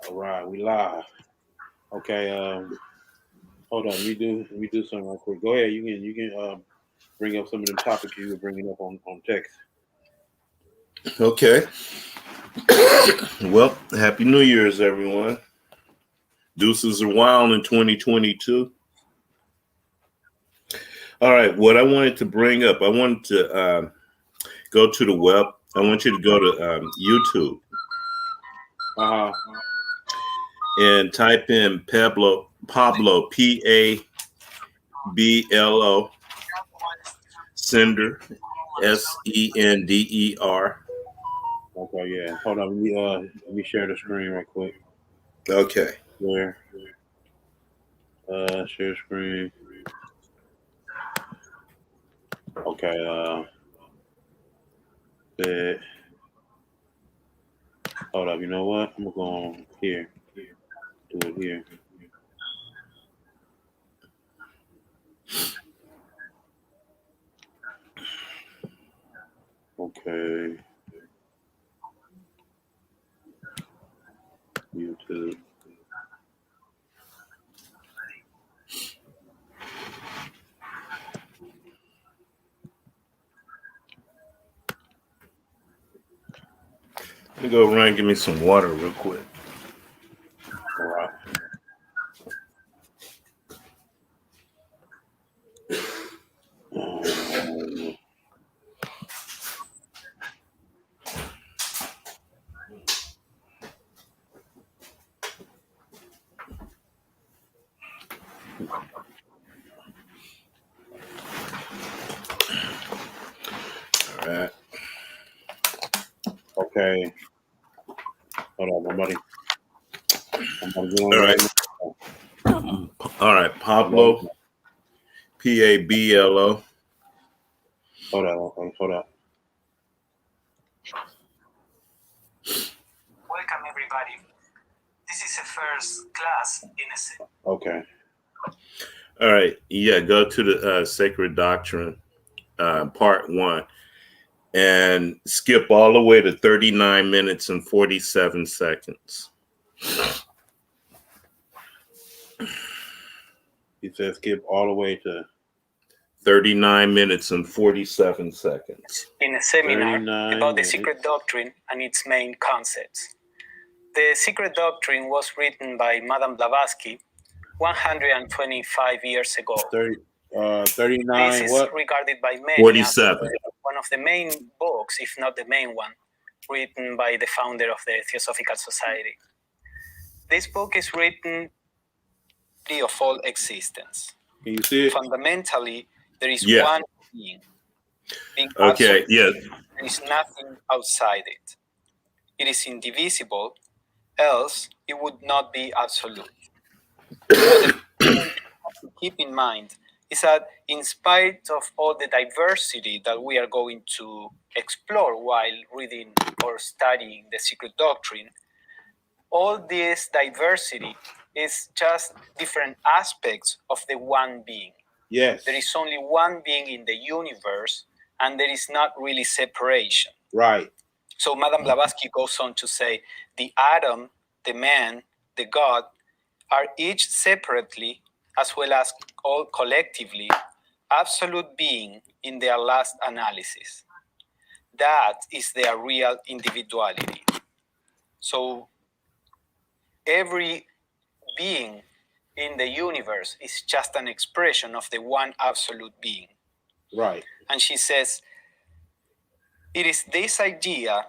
All right, we live. Okay. Hold on. We do something real quick. Go ahead. You can bring up some of them topics you were bringing up on text. Okay. Well, Happy New Year's, everyone. Deuces are wild in 2022. All right. What I wanted to bring up, I wanted to go to the web. I want you to go to YouTube and type in Pablo, Pablo, Sender, Sender. Okay, yeah. Hold on. Let me share the screen real quick. Okay. Where? Share screen. Okay. That. Hold up. You know what? I'm gonna go on here. Do it here. Okay. YouTube. Let me go around and give me some water real quick. All right. All right. Okay. Hold on, somebody. All right. All right. Pablo, Pablo. Hold on. Okay. Hold on. Welcome, everybody. This is a first class in a. Okay. All right. Yeah. Go to the Secret Doctrine, part 1, and skip all the way to 39 minutes and 47 seconds. He says skip all the way to 39 minutes and 47 seconds. In a seminar about the Secret Doctrine and its main concepts. The Secret Doctrine was written by Madame Blavatsky 125 years ago. 39. This is what? regarded by many 47. as one of the main books, if not the main one, written by the founder of the Theosophical Society. This book is written free of all existence. Can you see it? Fundamentally, there is one being. Okay, yeah. There is nothing outside it. It is indivisible, else it would not be absolute. The thing to keep in mind is that in spite of all the diversity that we are going to explore while reading or studying the Secret Doctrine, all this diversity is just different aspects of the one being. Yes. There is only one being in the universe, and there is not really separation. Right. So Madame Blavatsky goes on to say, the atom, the man, the God, are each separately, as well as all collectively, absolute being in their last analysis. That is their real individuality. So every being in the universe is just an expression of the one absolute being. Right. And she says, it is this idea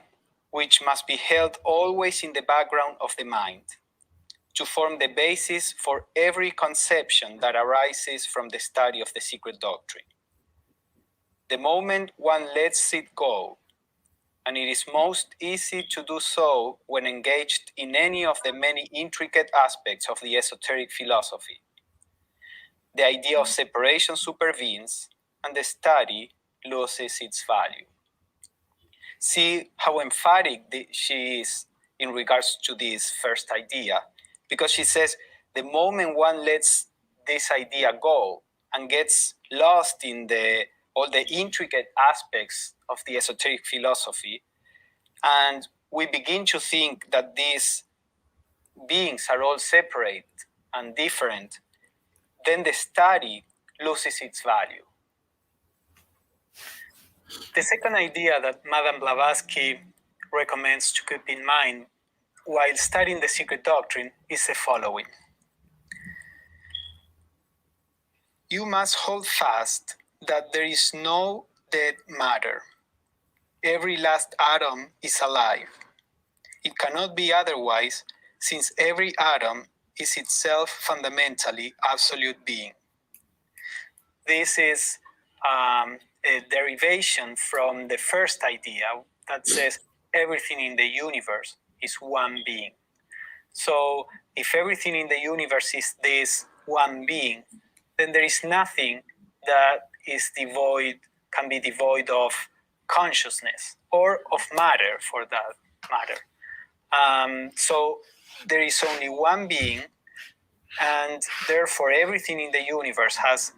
which must be held always in the background of the mind, to form the basis for every conception that arises from the study of the Secret Doctrine. The moment one lets it go, and it is most easy to do so when engaged in any of the many intricate aspects of the esoteric philosophy, the idea of separation supervenes, and the study loses its value. See how emphatic she is in regards to this first idea, because she says the moment one lets this idea go and gets lost in all the intricate aspects of the esoteric philosophy, and we begin to think that this beings are all separate and different, then the study loses its value. The second idea that Madame Blavatsky recommends to keep in mind while studying the Secret Doctrine is the following. You must hold fast that there is no dead matter. Every last atom is alive. It cannot be otherwise, since every atom is itself fundamentally absolute being. This is a derivation from the first idea that says everything in the universe is one being. So if everything in the universe is this one being, then there is nothing that is devoid, can be devoid of consciousness or of matter for that matter. So there is only one being, and therefore everything in the universe has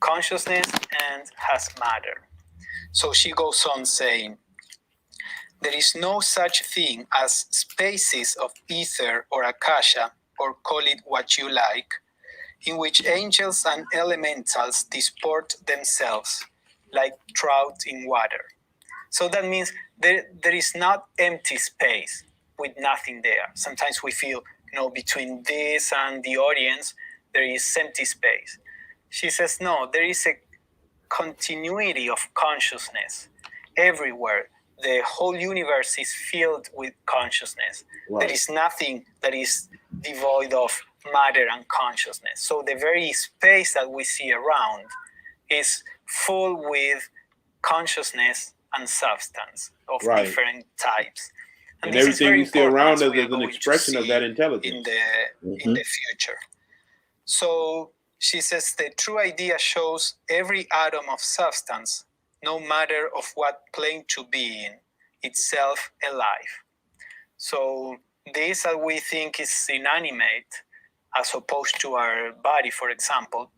consciousness and has matter. So she goes on saying, there is no such thing as spaces of ether or akasha, or call it what you like, in which angels and elementals disport themselves like trout in water. So that means there is not empty space with nothing there. Sometimes we feel, between this and the audience, there is empty space. She says, no, there is a continuity of consciousness everywhere. The whole universe is filled with consciousness. Right. There is nothing that is devoid of matter and consciousness. So the very space that we see around is full with consciousness and substance of different types. And everything we see around us is an expression of that intelligence in the future. So she says the true idea shows every atom of substance, no matter of what plane to be in, itself alive. So this that we think is inanimate, as opposed to our body, for example,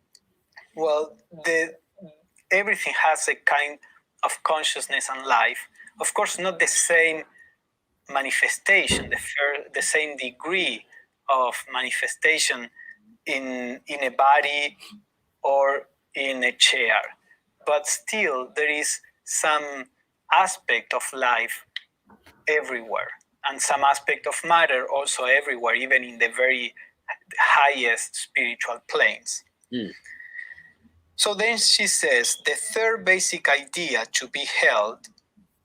well, everything has a kind of consciousness and life. Of course, not the same manifestation, the same degree of manifestation in a body or in a chair. But still, there is some aspect of life everywhere, and some aspect of matter also everywhere, even in the very highest spiritual planes. So then she says, the third basic idea to be held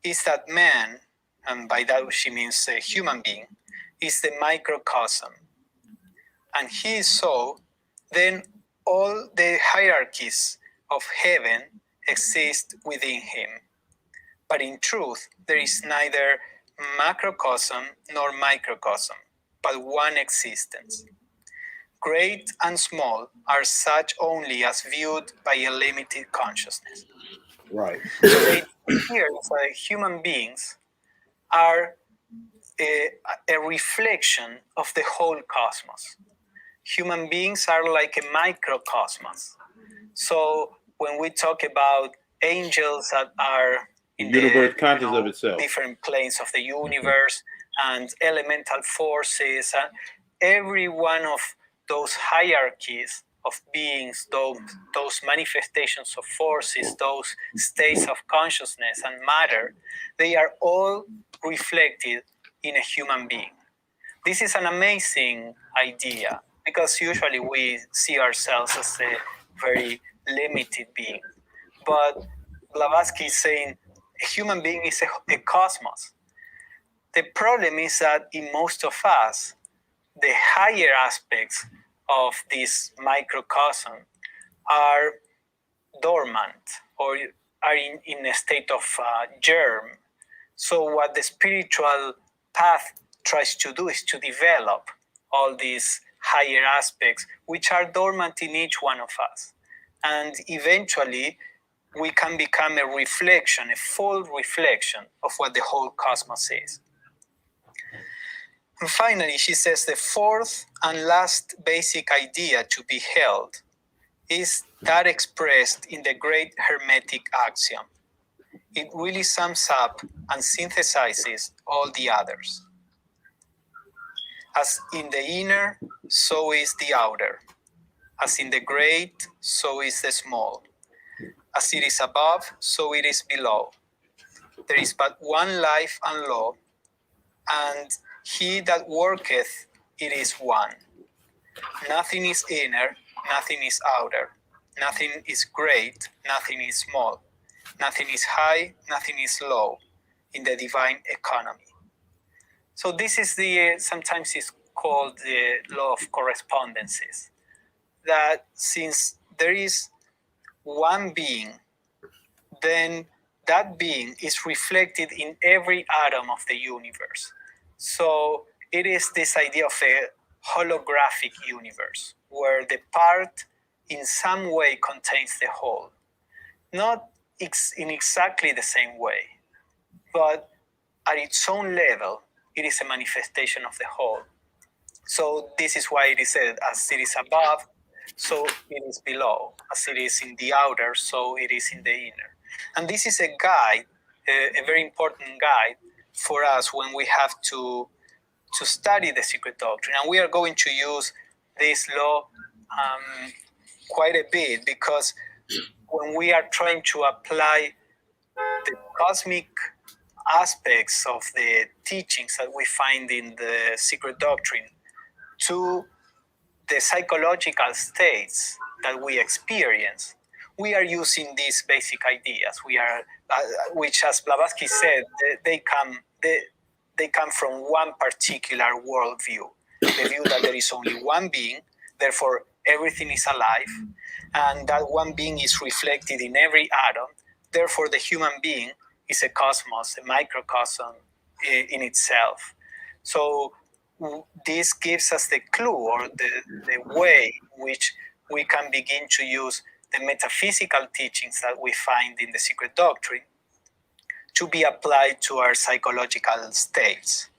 is that man, and by that she means a human being, is the microcosm. And he is so, then all the hierarchies of heaven exist within him. But in truth, there is neither macrocosm nor microcosm, but one existence. Great and small are such only as viewed by a limited consciousness. Right. So the idea that human beings are a reflection of the whole cosmos. Human beings are like a microcosmos. So when we talk about angels that are in the universe conscious of itself, different planes of the universe, and elemental forces, and every one of those hierarchies of beings, those manifestations of forces, those states of consciousness and matter, they are all reflected in a human being. This is an amazing idea, because usually we see ourselves as a very limited being. But Blavatsky is saying a human being is a cosmos. The problem is that in most of us, the higher aspects of this microcosm are dormant or are in a state of germ. So what the spiritual path tries to do is to develop all these higher aspects, which are dormant in each one of us. And eventually, we can become a reflection, a full reflection of what the whole cosmos is. And finally, she says the fourth and last basic idea to be held is that expressed in the great Hermetic Axiom. It really sums up and synthesizes all the others. As in the inner, so is the outer. As in the great, so is the small. As it is above, so it is below. There is but one life and law, and he that worketh, it is one. Nothing is inner, nothing is outer. Nothing is great, nothing is small. Nothing is high, nothing is low in the divine economy. So this is sometimes it's called the Law of Correspondences. That since there is one being, then that being is reflected in every atom of the universe. So it is this idea of a holographic universe, where the part in some way contains the whole. Not in exactly the same way, but at its own level, it is a manifestation of the whole. So this is why it is said, as it is above, so it is below. As it is in the outer, so it is in the inner. And this is a guide, a very important guide for us when we have to study the Secret Doctrine. And we are going to use this law quite a bit, because when we are trying to apply the cosmic aspects of the teachings that we find in the Secret Doctrine to the psychological states that we experience, we are using these basic ideas. We are, which, as Blavatsky said, they come from one particular worldview, the view that there is only one being, therefore everything is alive, and that one being is reflected in every atom. Therefore, the human being is a cosmos, a microcosm in itself. So this gives us the clue, or the way in which we can begin to use the metaphysical teachings that we find in the Secret Doctrine to be applied to our psychological states.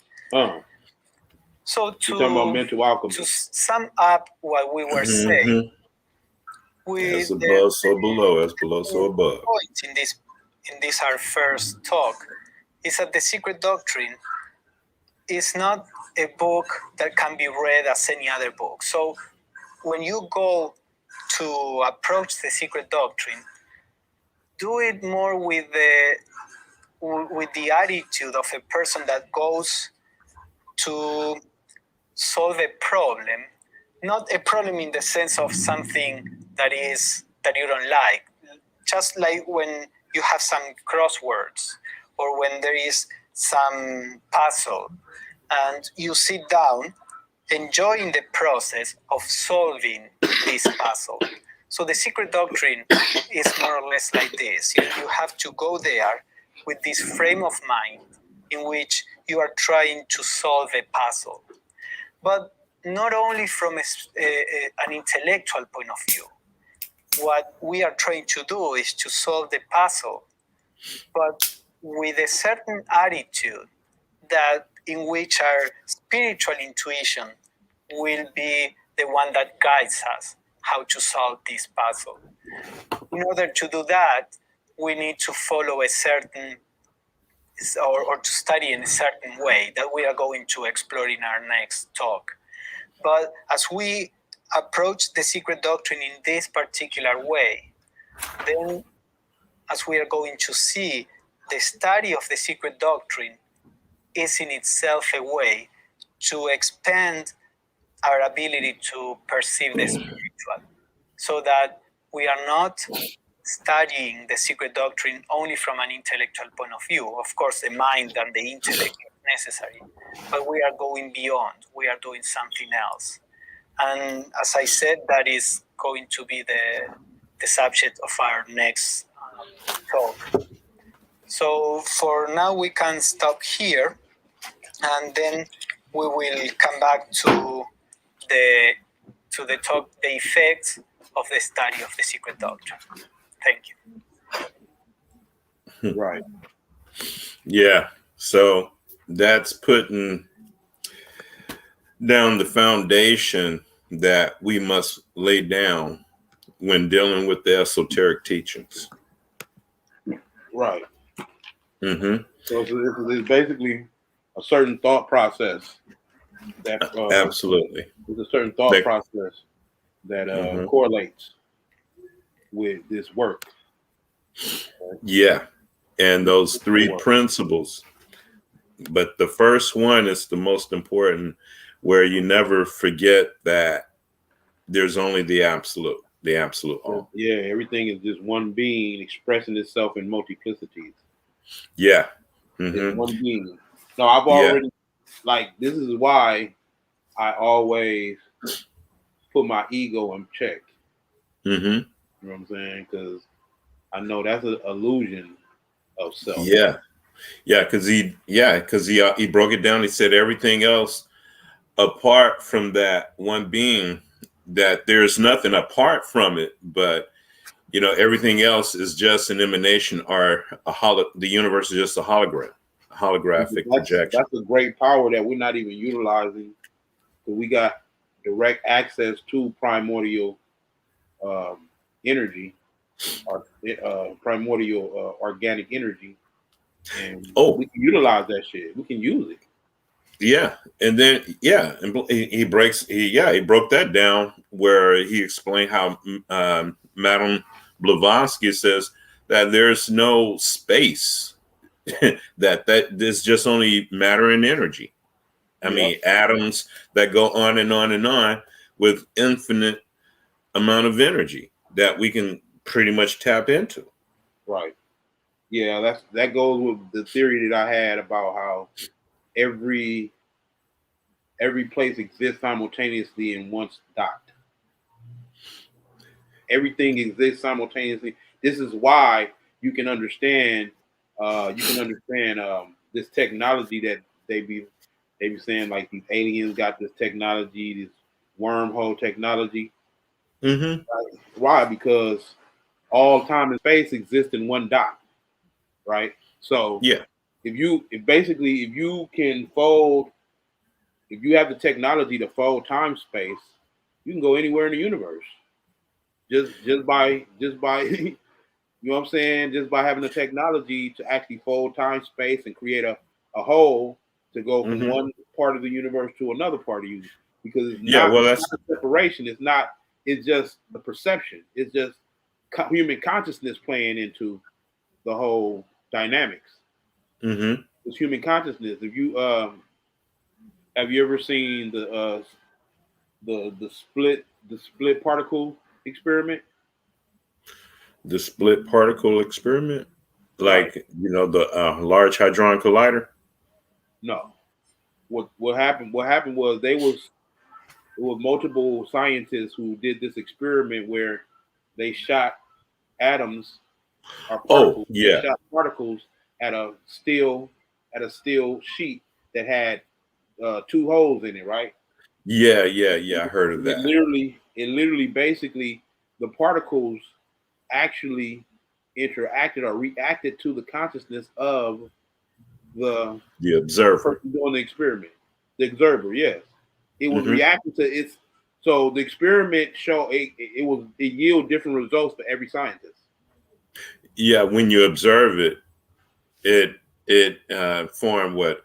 So you're talking about mental alchemy. To sum up what we were saying, as above, so below, as below, so above. Point in this our first talk is that the Secret Doctrine is not a book that can be read as any other book. So when you go to approach the Secret Doctrine, do it more with the attitude of a person that goes to solve a problem, not a problem in the sense of something that you don't like. Just like when you have some crosswords, or when there is some puzzle, and you sit down enjoying the process of solving this puzzle. So the Secret Doctrine is more or less like this. You have to go there with this frame of mind in which you are trying to solve a puzzle. But not only from an intellectual point of view. What we are trying to do is to solve the puzzle, but with a certain attitude that in which our spiritual intuition will be the one that guides us how to solve this puzzle. In order to do that, we need to follow a certain, or to study in a certain way that we are going to explore in our next talk. But as we approach the Secret Doctrine in this particular way, then as we are going to see, the study of the Secret Doctrine is in itself a way to expand our ability to perceive the spiritual, so that we are not studying the Secret Doctrine only from an intellectual point of view. Of course, the mind and the intellect is necessary, but we are going beyond. We are doing something else. And as I said, that is going to be the subject of our next talk. So for now, we can stop here, and then we will come back to the talk, the effects of the study of the Secret Doctrine. Thank you. Right. Yeah. So that's putting down the foundation that we must lay down when dealing with the esoteric teachings. Right. Mm-hmm. So it's basically a certain thought process that Absolutely. there's a certain thought process that correlates with this work. Yeah. And those three principles. But the first one is the most important, where you never forget that there's only the absolute all. Yeah, everything is just one being expressing itself in multiplicities. Yeah. It's one being. No, I've already, like, this is why I always put my ego in check. You know what I'm saying? Because I know that's an illusion of self. Yeah. Because he broke it down. He said everything else apart from that one being, that there's nothing apart from it, but everything else is just an emanation, or the universe is just a holographic projection. That's a great power that we're not even utilizing. So we got direct access to primordial energy, or primordial organic energy, and we can utilize that shit. We can use it. Yeah, and then and he broke that down, where he explained how Madame Blavatsky says that there's no space, that there's just only matter and energy. I mean, atoms that go on and on and on with infinite amount of energy that we can pretty much tap into. Right. Yeah, that goes with the theory that I had about how every place exists simultaneously in one dot. Everything exists simultaneously. This is why you can understand this technology that they be saying, like, these aliens got this technology, this wormhole technology. Why? Because all time and space exist in one dot, right? So if you have the technology to fold time space, you can go anywhere in the universe. Just by you know what I'm saying? Just by having the technology to actually fold time space and create a hole to go from one part of the universe to another part of you. Because it's not a separation. It's just the perception. It's just human consciousness playing into the whole dynamics. It's human consciousness. If you have you ever seen the split particle experiment? The split particle experiment, like the Large Hadron Collider. No. What happened? What happened was there was multiple scientists who did this experiment where they shot atoms or particles. They shot particles at a steel sheet that had 2 holes in it, right? Yeah. I heard of that. It literally, basically, the particles actually interacted or reacted to the consciousness of the observer person doing the experiment. The observer, yes, it was reacting to its. So the experiment showed it yielded different results for every scientist. Yeah, when you observe it, it formed what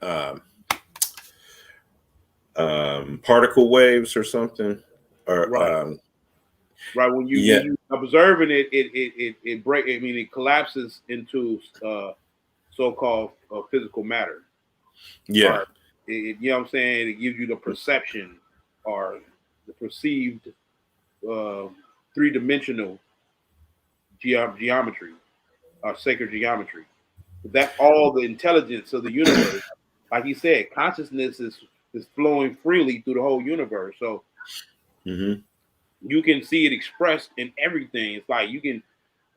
particle waves or something, or right when you observing it, it collapses into so-called physical matter. Yeah, you know what I'm saying? It gives you the perception or the perceived 3-dimensional geometry or sacred geometry. That's all the intelligence of the universe. Like he said, consciousness is flowing freely through the whole universe. So you can see it expressed in everything. It's like you can,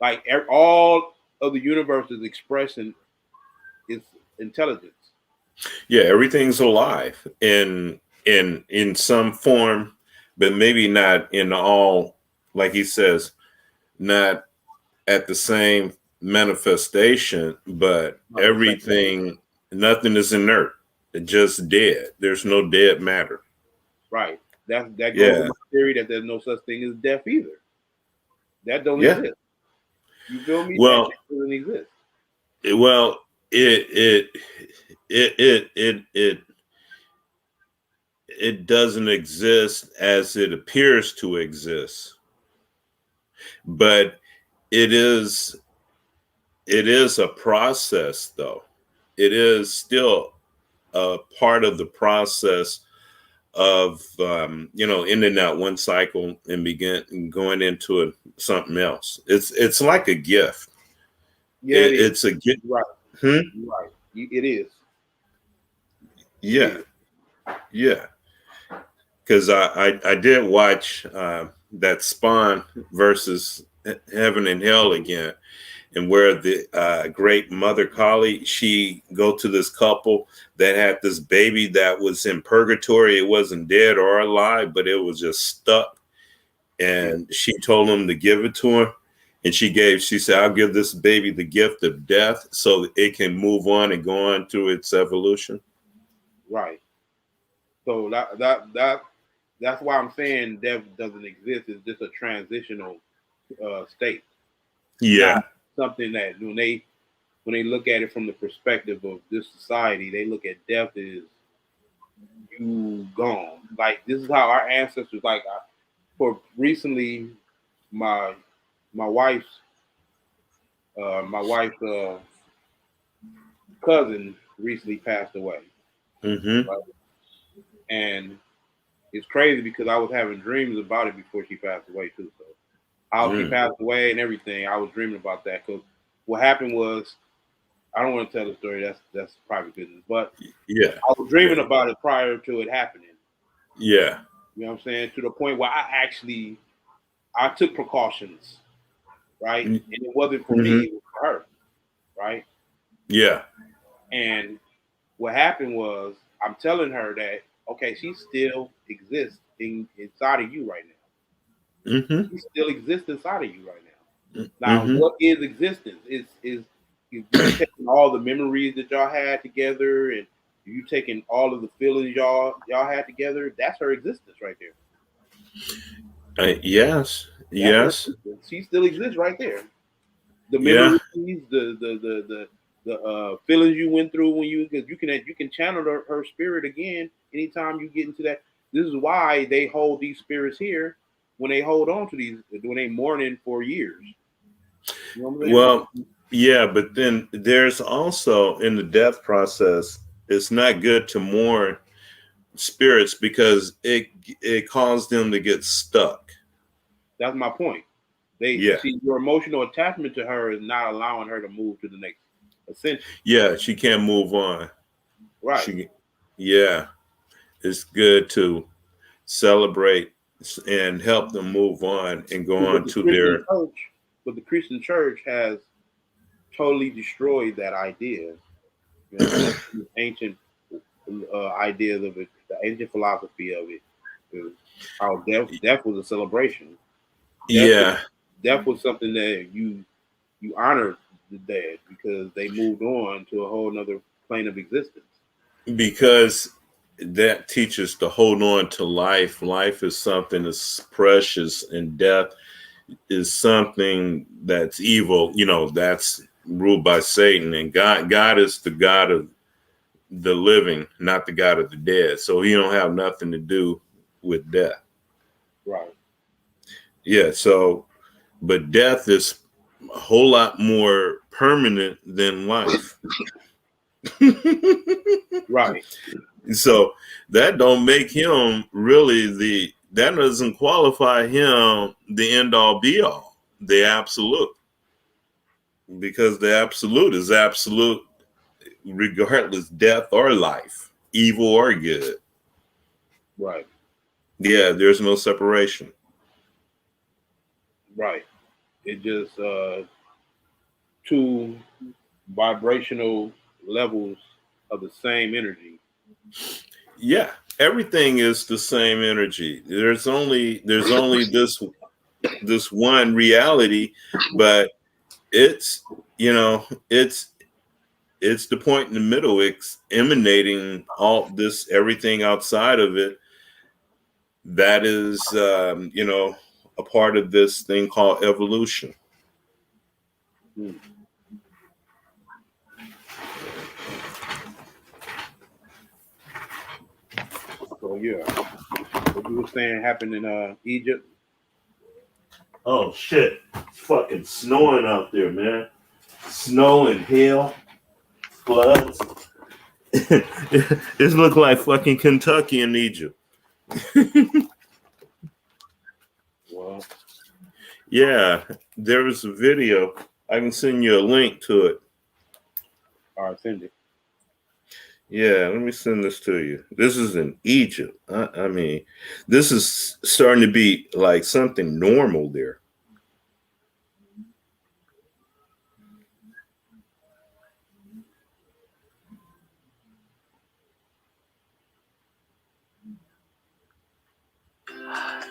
like, all of the universe is expressing its intelligence. Yeah, everything's alive in some form, but maybe not in all. Like he says, not at the same manifestation, but everything, nothing is inert. It's just dead. There's no dead matter. Right. That goes with my theory that there's no such thing as death either. That don't exist. You feel me? Well, that doesn't exist. Well, it it doesn't exist as it appears to exist, but it is a process, though. It is still a part of the process of ending that one cycle and going into something else. It's like a gift. Yeah, it is. It's a gift. Right. Hmm? Right. It is. Yeah. Yeah. Because I did watch that Spawn versus Heaven and Hell again, and where the great Mother Kali, she go to this couple that had this baby that was in purgatory. It wasn't dead or alive, but it was just stuck. And she told him to give it to her. And she said, I'll give this baby the gift of death so it can move on and go on through its evolution. Right. So that's why I'm saying death doesn't exist. It's just a transitional state. Yeah. Not something that when they look at it from the perspective of this society, they look at death as you gone. Like this is how our ancestors for recently my wife's cousin recently passed away. Mm-hmm. Right? And it's crazy because I was having dreams about it before she passed away too. So how she passed away and everything, I was dreaming about that because what happened was I don't want to tell the story. That's private business. But yeah, I was dreaming about it prior to it happening. Yeah. You know what I'm saying? To the point where I took precautions, right? And it wasn't for me, it was for her, right? Yeah. And what happened was I'm telling her that, okay, she still exists inside of you right now. Mm-hmm. She still exists inside of you right now. Now, Mm-hmm. what is existence? Is you taking all the memories that y'all had together and you taking all of the feelings y'all had together? That's her existence right there. Yes. That's her Yes. existence. She still exists right there. The Yeah. memories, the feelings you went through because you can channel her spirit again anytime you get into that. This is why they hold these spirits here when they hold on to these when they mourning for years. You know what I'm saying? Well, yeah, but then there's also in the death process, it's not good to mourn spirits because it caused them to get stuck. That's my point. Yeah. Your emotional attachment to her is not allowing her to move to the next ascension. Yeah, she can't move on. Right. Yeah, it's good to celebrate and help them move on and go But on to their. the Christian church has totally destroyed that idea. You know what I'm saying? The ancient ideas of it, the ancient philosophy of it, is how death was a celebration. Yeah, Death was something that you honored the dead because they moved on to a whole nother plane of existence. because that teaches to hold on to life. Life is something that's precious, and death is something that's evil. That's ruled by Satan, and God is the God of the living, not the God of the dead. So he don't have nothing to do with death. Right. Yeah. So, but death is a whole lot more permanent than life. Right. So that don't make him really that doesn't qualify him the end all be all, the absolute. Because the absolute is absolute regardless death or life, evil or good. Right. Yeah, there's no separation. Right. It just two vibrational levels of the same energy. Yeah, everything is the same energy. There's only this one reality, but it's it's the point in the middle. It's emanating all this everything outside of it that is a part of this thing called evolution. Hmm. So So yeah, what you were saying happened in Egypt. Oh shit! It's fucking snowing out there, man. Snow and hail, floods. This look like fucking Kentucky and Egypt. Well, Yeah, there was a video. I can send you a link to it. all right, send it. Yeah, let me send this to you. This is in Egypt. I mean, this is starting to be like something normal there.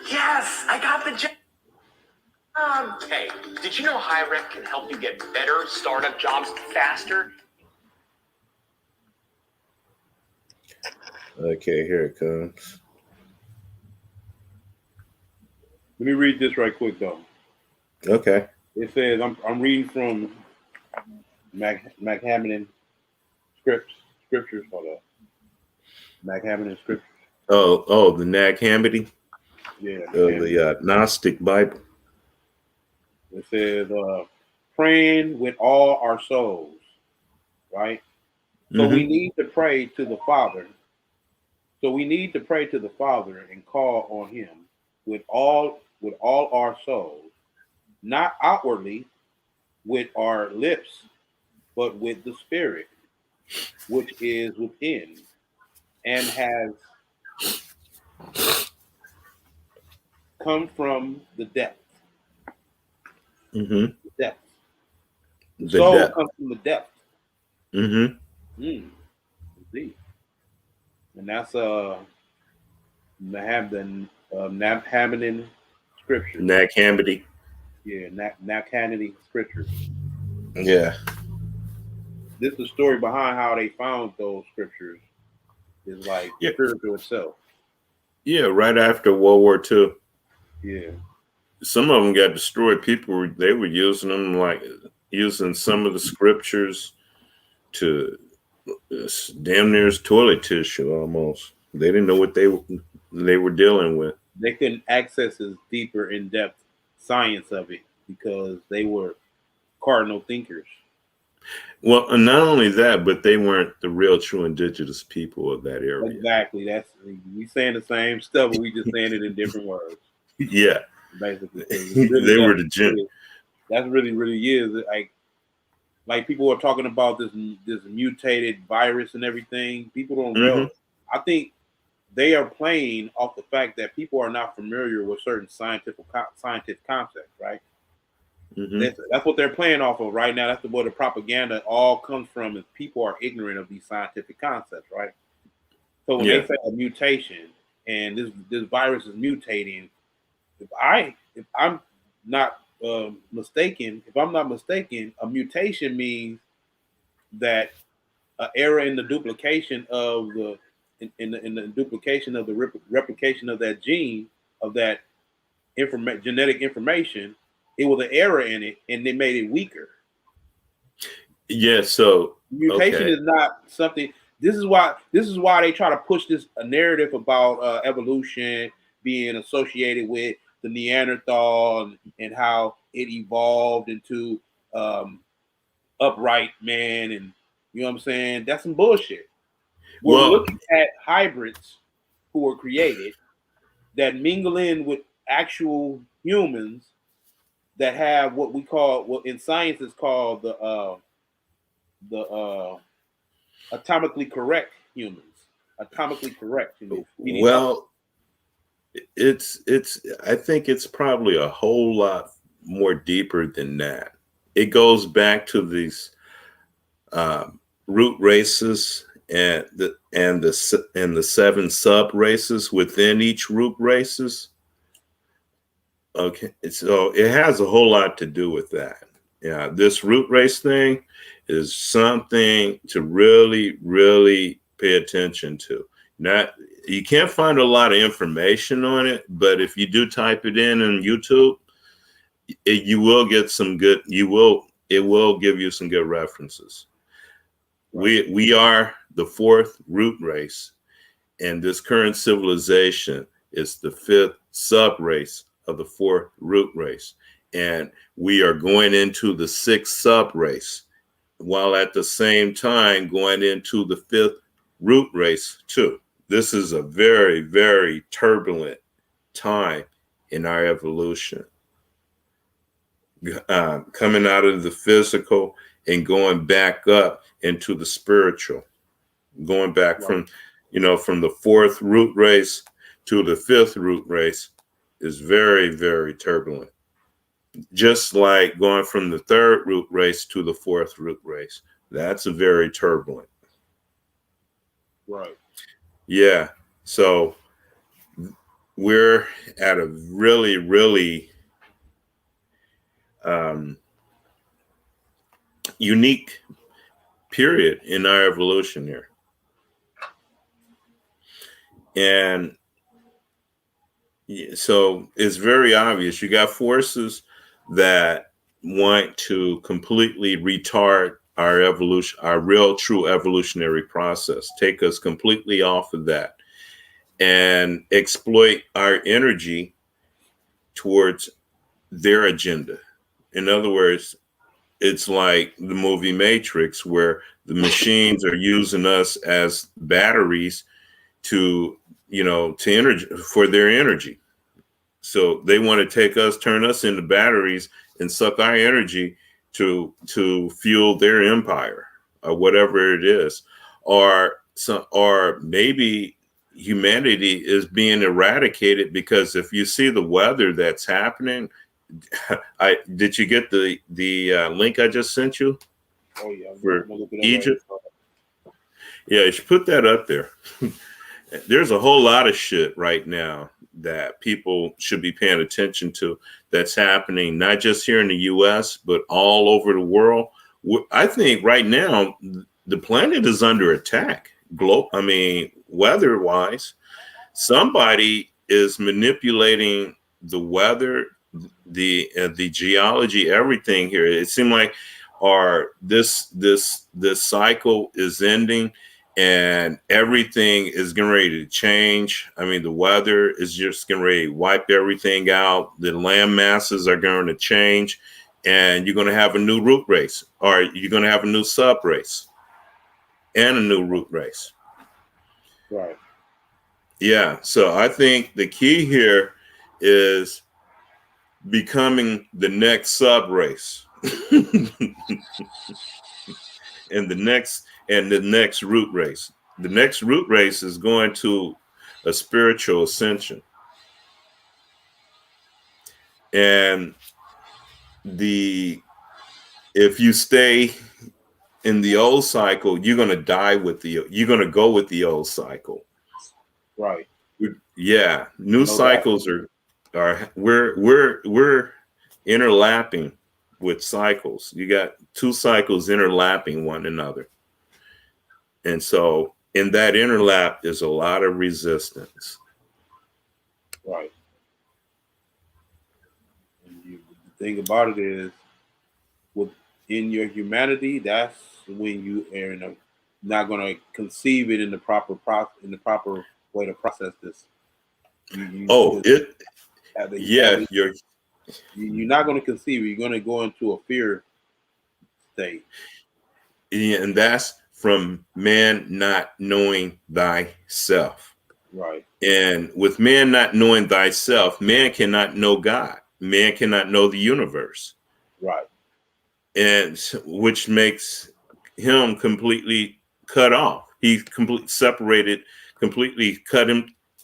Yes, I got the job. Hey, did you know HiRec can help you get better startup jobs faster? Okay, here it comes. Let me read this right quick though. Okay. It says I'm reading from McHamilton scriptures. Hold up. McHamilton scriptures. Oh, the Nag Hammadi, Yeah. the Gnostic Bible. It says praying with all our souls, right? So we need to pray to the Father. So we need to pray to the Father and call on Him with all our souls, not outwardly with our lips, but with the Spirit, which is within, and has come from the depth. Mm-hmm. The depth. The The soul depth. comes from the depth. Mm-hmm. See. And that's the Nabhamadan scripture. Nag Hammadi. Yeah, Nabhamadan scriptures. Yeah. This is the story behind how they found those scriptures. Is like spiritual itself. Yeah, right after World War II. Yeah. Some of them got destroyed. They were using them, like using some of the scriptures to damn near as toilet tissue almost. They didn't know what they were dealing with. They couldn't access this deeper, in-depth science of it because they were cardinal thinkers. Well, and not only that, but they weren't the real true indigenous people of that area. Exactly. We saying the same stuff, but we just saying it in different words. Yeah. Basically. Really, they were the gen. That's really is. Like people are talking about this mutated virus and everything. People don't realize. I think they are playing off the fact that people are not familiar with certain scientific concepts, right? That's what they're playing off of right now. That's where the propaganda all comes from. Is people are ignorant of these scientific concepts, right? So when they say a mutation and this virus is mutating, if I'm not mistaken, a mutation means that an error in the duplication of the duplication of the replication of that gene of that genetic information. It was an error in it, and they made it weaker. Yeah. So mutation is not something. This is why they try to push this narrative about evolution being associated with the Neanderthal and how it evolved into upright man, and you know what I'm saying. That's some bullshit. We're looking at hybrids who were created that mingle in with actual humans that have what in science is called the atomically correct humans. Atomically correct. Well, it's. I think it's probably a whole lot more deeper than that. It goes back to these root races and the 7 sub races within each root races. Okay, so it has a whole lot to do with that. Yeah, this root race thing is something to really, really pay attention to. You can't find a lot of information on it, but if you do type it in on YouTube, you will get some good. It will give you some good references. Right. We are the 4th root race, And this current civilization is the 5th sub-race of the 4th root race. And we are going into the 6th sub-race, while at the same time going into the 5th root race too. This is a very, very turbulent time in our evolution. Coming out of the physical and going back up into the spiritual. Going back from the 4th root race to the 5th root race is very, very turbulent. Just like going from the 3rd root race to the 4th root race. That's a very turbulent. Right. Yeah. So we're at a really, really unique period in our evolution here. And so it's very obvious. You got forces that want to completely retard our evolution, our real true evolutionary process, take us completely off of that and exploit our energy towards their agenda. In other words, it's like the movie Matrix, where the machines are using us as batteries to energy for their energy. So they want to take us, turn us into batteries and suck our energy to fuel their empire or whatever it is. Or maybe humanity is being eradicated, because if you see the weather that's happening, did you get the link I just sent you? Oh yeah, for Egypt. Yeah, you should put that up there. There's a whole lot of shit right now that people should be paying attention to that's happening, not just here in the US, but all over the world. I think right now the planet is under attack. Weather-wise, somebody is manipulating the weather, the geology, everything here. It seemed like this cycle is ending, and everything is getting ready to change. I mean, the weather is just getting ready to wipe everything out. The land masses are going to change, and you're going to have a new root race, or you're going to have a new sub race and a new root race. Right. Yeah. So I think the key here is becoming the next sub race. And the next root race. The next root race is going to a spiritual ascension. And if you stay in the old cycle, you're going to go with the old cycle. Right. Yeah. New cycles we're interlapping with cycles. You got two cycles interlapping one another. And so in that interlap, there's a lot of resistance. Right. And the thing about it is, within your humanity, that's when you are not going to conceive it in the proper way to process this. You're not going to conceive it. You're going to go into a fear state. Yeah, and that's from man not knowing thyself. Right. And with man not knowing thyself, man cannot know God. Man cannot know the universe. Right. And which makes him completely cut off. He completely cut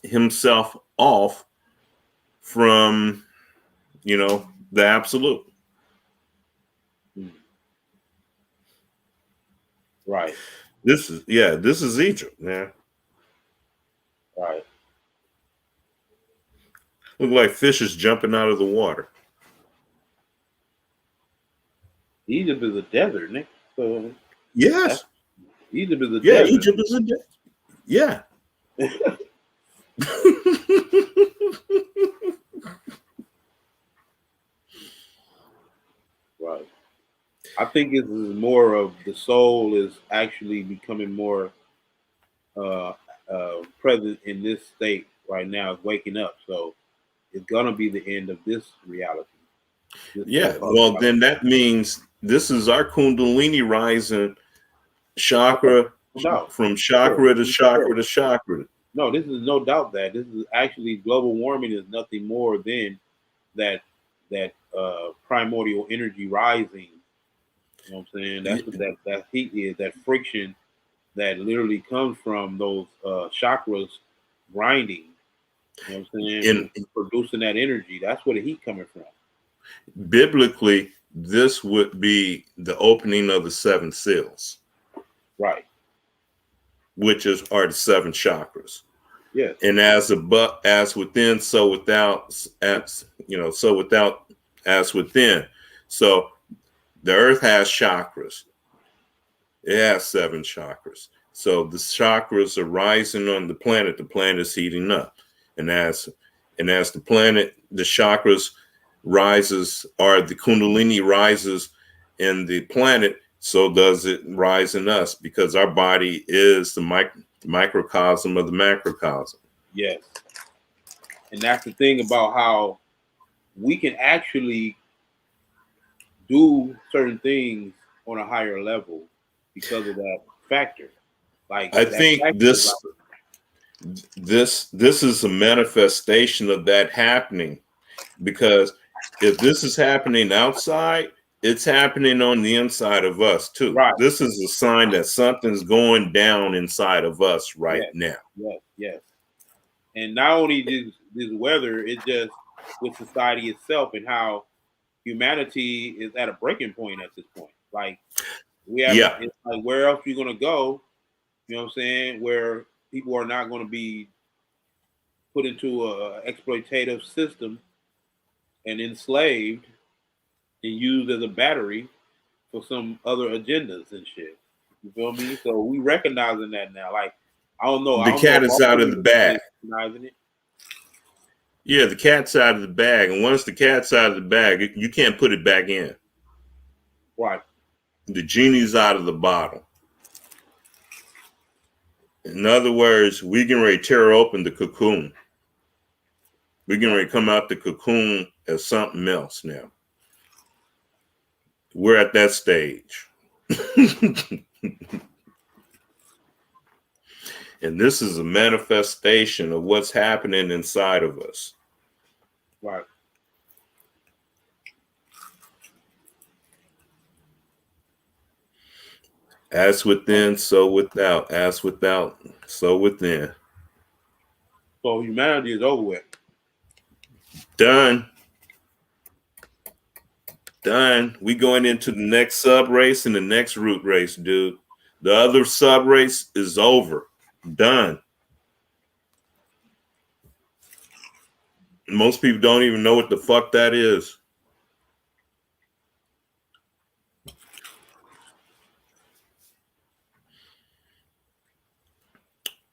himself off from, the absolute. Right. This is Egypt, man. Right. Look like fishes jumping out of the water. Egypt is a desert, Nick. So yes, Egypt is a desert. Yeah, Egypt is a desert. Yeah. Right. I think it's more of the soul is actually becoming more present in this state right now is waking up. So it's gonna be the end of this reality. Yeah, well, then that means this is our Kundalini rising chakra No, from chakra to chakra to chakra. no, this is no doubt that this is actually global warming is nothing more than that primordial energy rising. You know what I'm saying? That's what that heat is, that friction that literally comes from those chakras grinding. You know what I'm saying? And producing that energy. That's where the heat coming from. Biblically, this would be the opening of the seven seals. Right. Which are the seven chakras. Yes. And as within, so without, so without, as within. So the earth has chakras. It has seven chakras. So the chakras are rising on the planet. The planet is heating up. And as the planet, the chakras rises, or the Kundalini rises in the planet, so does it rise in us, because our body is the microcosm of the macrocosm. Yes. And that's the thing about how we can actually do certain things on a higher level because of that factor. Like I think this is a manifestation of that happening, because if this is happening outside, it's happening on the inside of us too. Right. This is a sign that something's going down inside of us now. Yes. And not only this weather, it's just with society itself and how humanity is at a breaking point at this point. Like we have, it's like where else are you gonna go? You know what I'm saying? Where people are not going to be put into a exploitative system and enslaved and used as a battery for some other agendas and shit. You feel me? So we recognizing that now. Like I don't know. The cat is out of the bag. Recognizing it. Yeah, the cat's out of the bag, and once the cat's out of the bag, you can't put it back in. Right. The genie's out of the bottle. In other words, we can ready to tear open the cocoon. We can ready to come out the cocoon as something else now. We're at that stage. And this is a manifestation of what's happening inside of us. Right. As within, so without. As without, so within. So humanity is over with. Done. We going into the next sub race and the next root race, dude. The other sub race is over. Done. Most people don't even know what the fuck that is.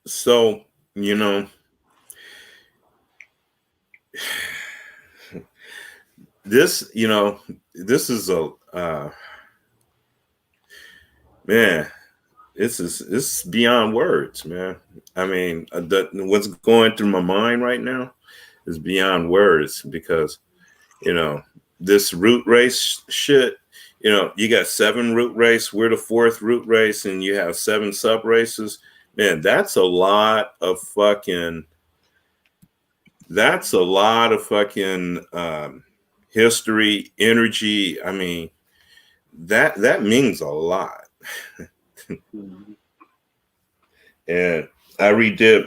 So, this is a man. This is beyond words, man. I mean, what's going through my mind right now is beyond words, because this root race shit. You got 7 root race. We're the 4th root race, and you have 7 sub races. Man, that's a lot of fucking. That's a lot of fucking history, energy. I mean, that means a lot. And I redid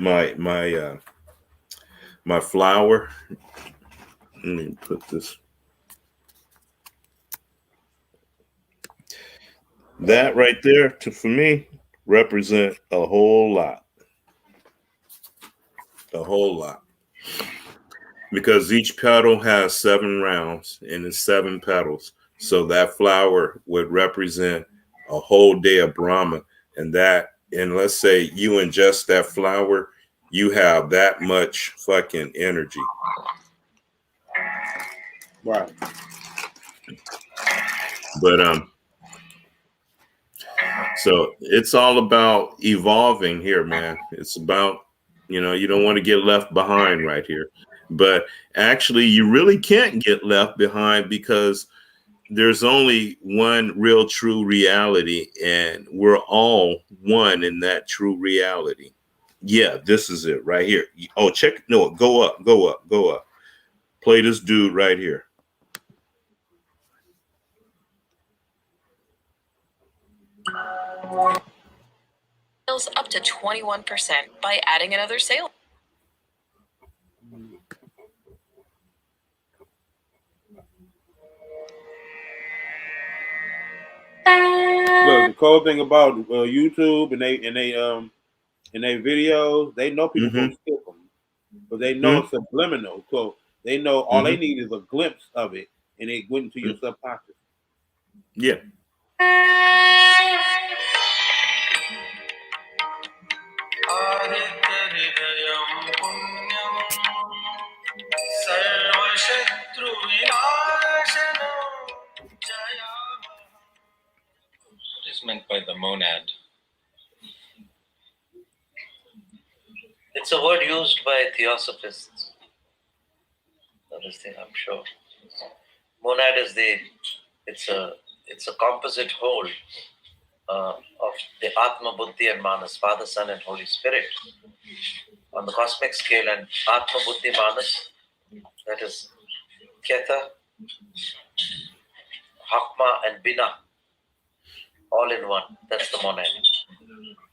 my flower. Let me put this. That right there, for me, represent a whole lot. A whole lot. Because each petal has 7 rounds and it's 7 petals. So that flower would represent a whole day of Brahma. And let's say you ingest that flower, you have that much fucking energy. Right. But So it's all about evolving here, man. It's about, you don't want to get left behind right here. But actually, you really can't get left behind because there's only one real true reality, and we're all one in that true reality. Yeah, this is it right here. Oh, check. No, go up, go up, go up. Play this dude right here. Up to 21% by adding another sale. Look, the cool thing about YouTube and they videos, they know people gonna skip them, but they know it's subliminal. So they know all they need is a glimpse of it, and it went into your subconscious. Yeah. What is meant by the monad? It's a word used by theosophists. That is the, I'm sure. Monad is it's a composite whole of the Atma, Buddhi, and Manas, Father, Son, and Holy Spirit. On the cosmic scale, and Atma, Buddhi, Manas, that is Ketha, Hakma, and Bina, all in one. That's the monad.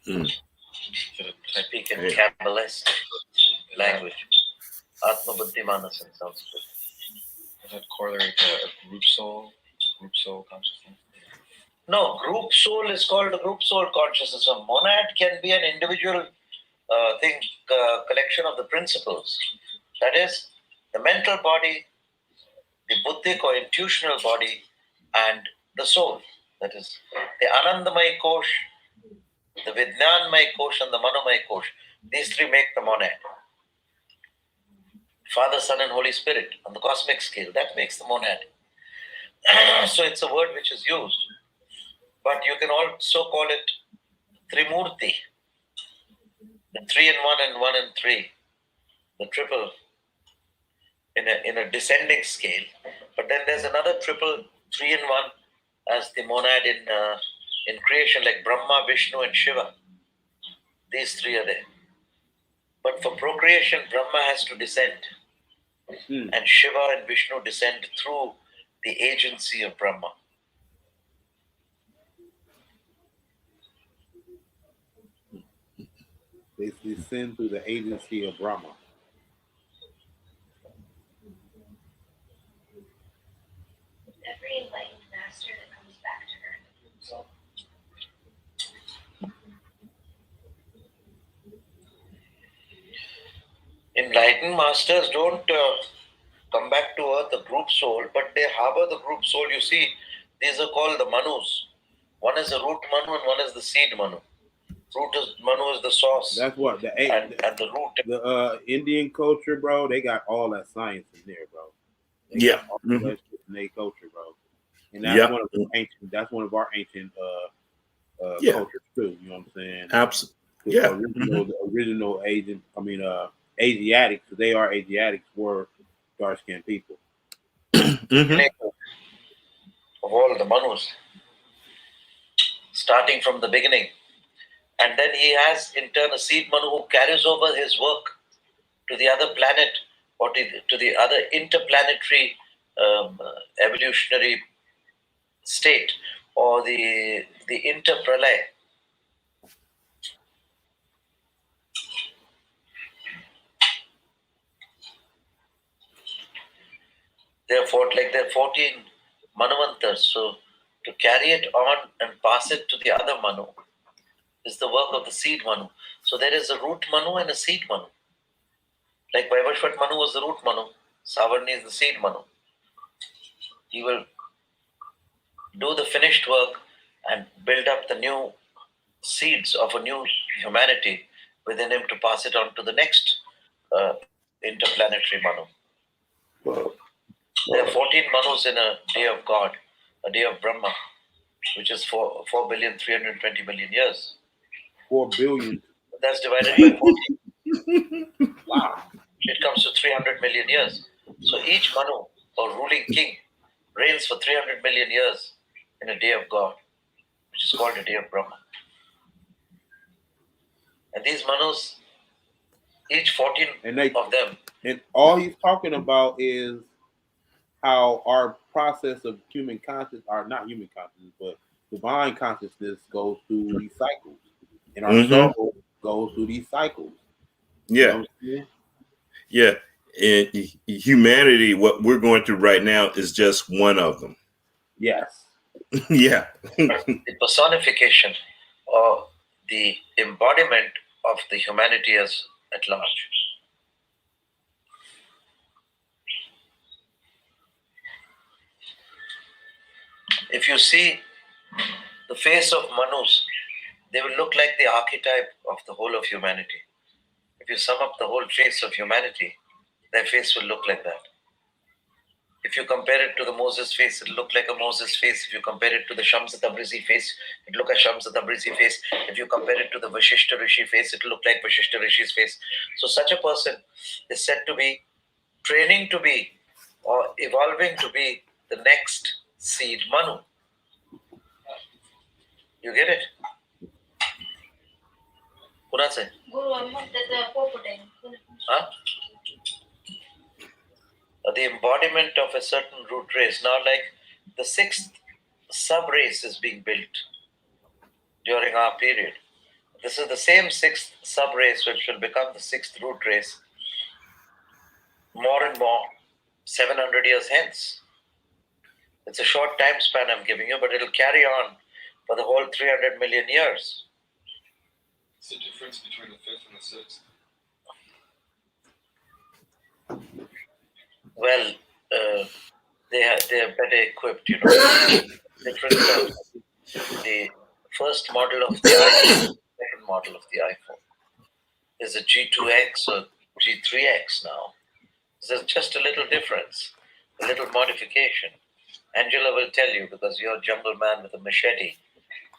I speak in Kabbalist language. Atma, Buddhi, Manas in Sanskrit. Is that corollary to a group soul consciousness? No, group soul is called a group soul consciousness. A monad can be an individual collection of the principles. That is, the mental body, the buddhic or intuitional body, and the soul. That is, the Anandamay Kosh, the Vijnanmay Kosh, and the Manomay Kosh. These three make the monad. Father, Son, and Holy Spirit on the cosmic scale, that makes the monad. So it's a word which is used. But you can also call it Trimurti, the 3 in 1 and 1 in 3, the triple in a descending scale. But then there's another triple 3 in 1 as the monad in creation, like Brahma, Vishnu, and Shiva. These three are there. But for procreation, Brahma has to descend. And Shiva and Vishnu descend through the agency of Brahma. They descend through the agency of Brahma. Every enlightened master that comes back to Earth. So. Enlightened masters don't come back to Earth, the group soul, but they harbor the group soul. You see, these are called the Manus. One is the root Manu and one is the seed Manu. Manu is the source. That's what the root. The Indian culture, bro. They got all that science in there, bro. They got all that shit in their culture, bro. And that's one of the ancient. That's one of our ancient cultures too. You know what I'm saying? Absolutely. Yeah. The original Asian. I mean, Asiatics. They are Asiatics. Were dark-skinned people. Of all the Manus, starting from the beginning. And then he has in turn a seed Manu who carries over his work to the other planet or to the other interplanetary evolutionary state or the interpralay. There are 14 Manavantars. So to carry it on and pass it to the other Manu is the work of the seed Manu. So there is a root Manu and a seed Manu. Like Vaivashvat Manu was the root Manu, Savarni is the seed Manu. He will do the finished work and build up the new seeds of a new humanity within him to pass it on to the next interplanetary Manu. There are 14 Manus in a day of God, a day of Brahma. which is 4,320,000,000 years. 4 billion. That's divided by 40. Wow. It comes to 300 million years. So each Manu, or ruling king, reigns for 300 million years in a day of God, which is called a day of Brahma. And these Manus, each 14 of them. And all he's talking about is how our process of human consciousness, or not human consciousness, but divine consciousness goes through these cycles. And our soul goes through these cycles. Yeah. Yeah. And humanity, what we're going through right now is just one of them. Yes. Yeah. The personification or the embodiment of the humanity as at large. If you see the face of Manus, they will look like the archetype of the whole of humanity. If you sum up the whole face of humanity, their face will look like that. If you compare it to the Moses face, it'll look like a Moses face. If you compare it to the Shams Tabrizi face, it'll look like Shams Tabrizi face. If you compare it to the Vashishta Rishi face, it'll look like Vashishta Rishi's face. So such a person is said to be training to be or evolving to be the next seed Manu. You get it? Kunatse? Huh? The embodiment of a certain root race. Now, like the 6th sub-race is being built during our period. This is the same 6th sub-race which will become the 6th root race more and more 700 years hence. It's a short time span I'm giving you, but it'll carry on for the whole 300 million years. What's the difference between the 5th and the 6th? Well, they are better equipped, you know. Different the first model of the iPhone, second model of the iPhone. There's a G2X or G3X now. There's just a little difference, a little modification. Angela will tell you because you're a jungle man with a machete.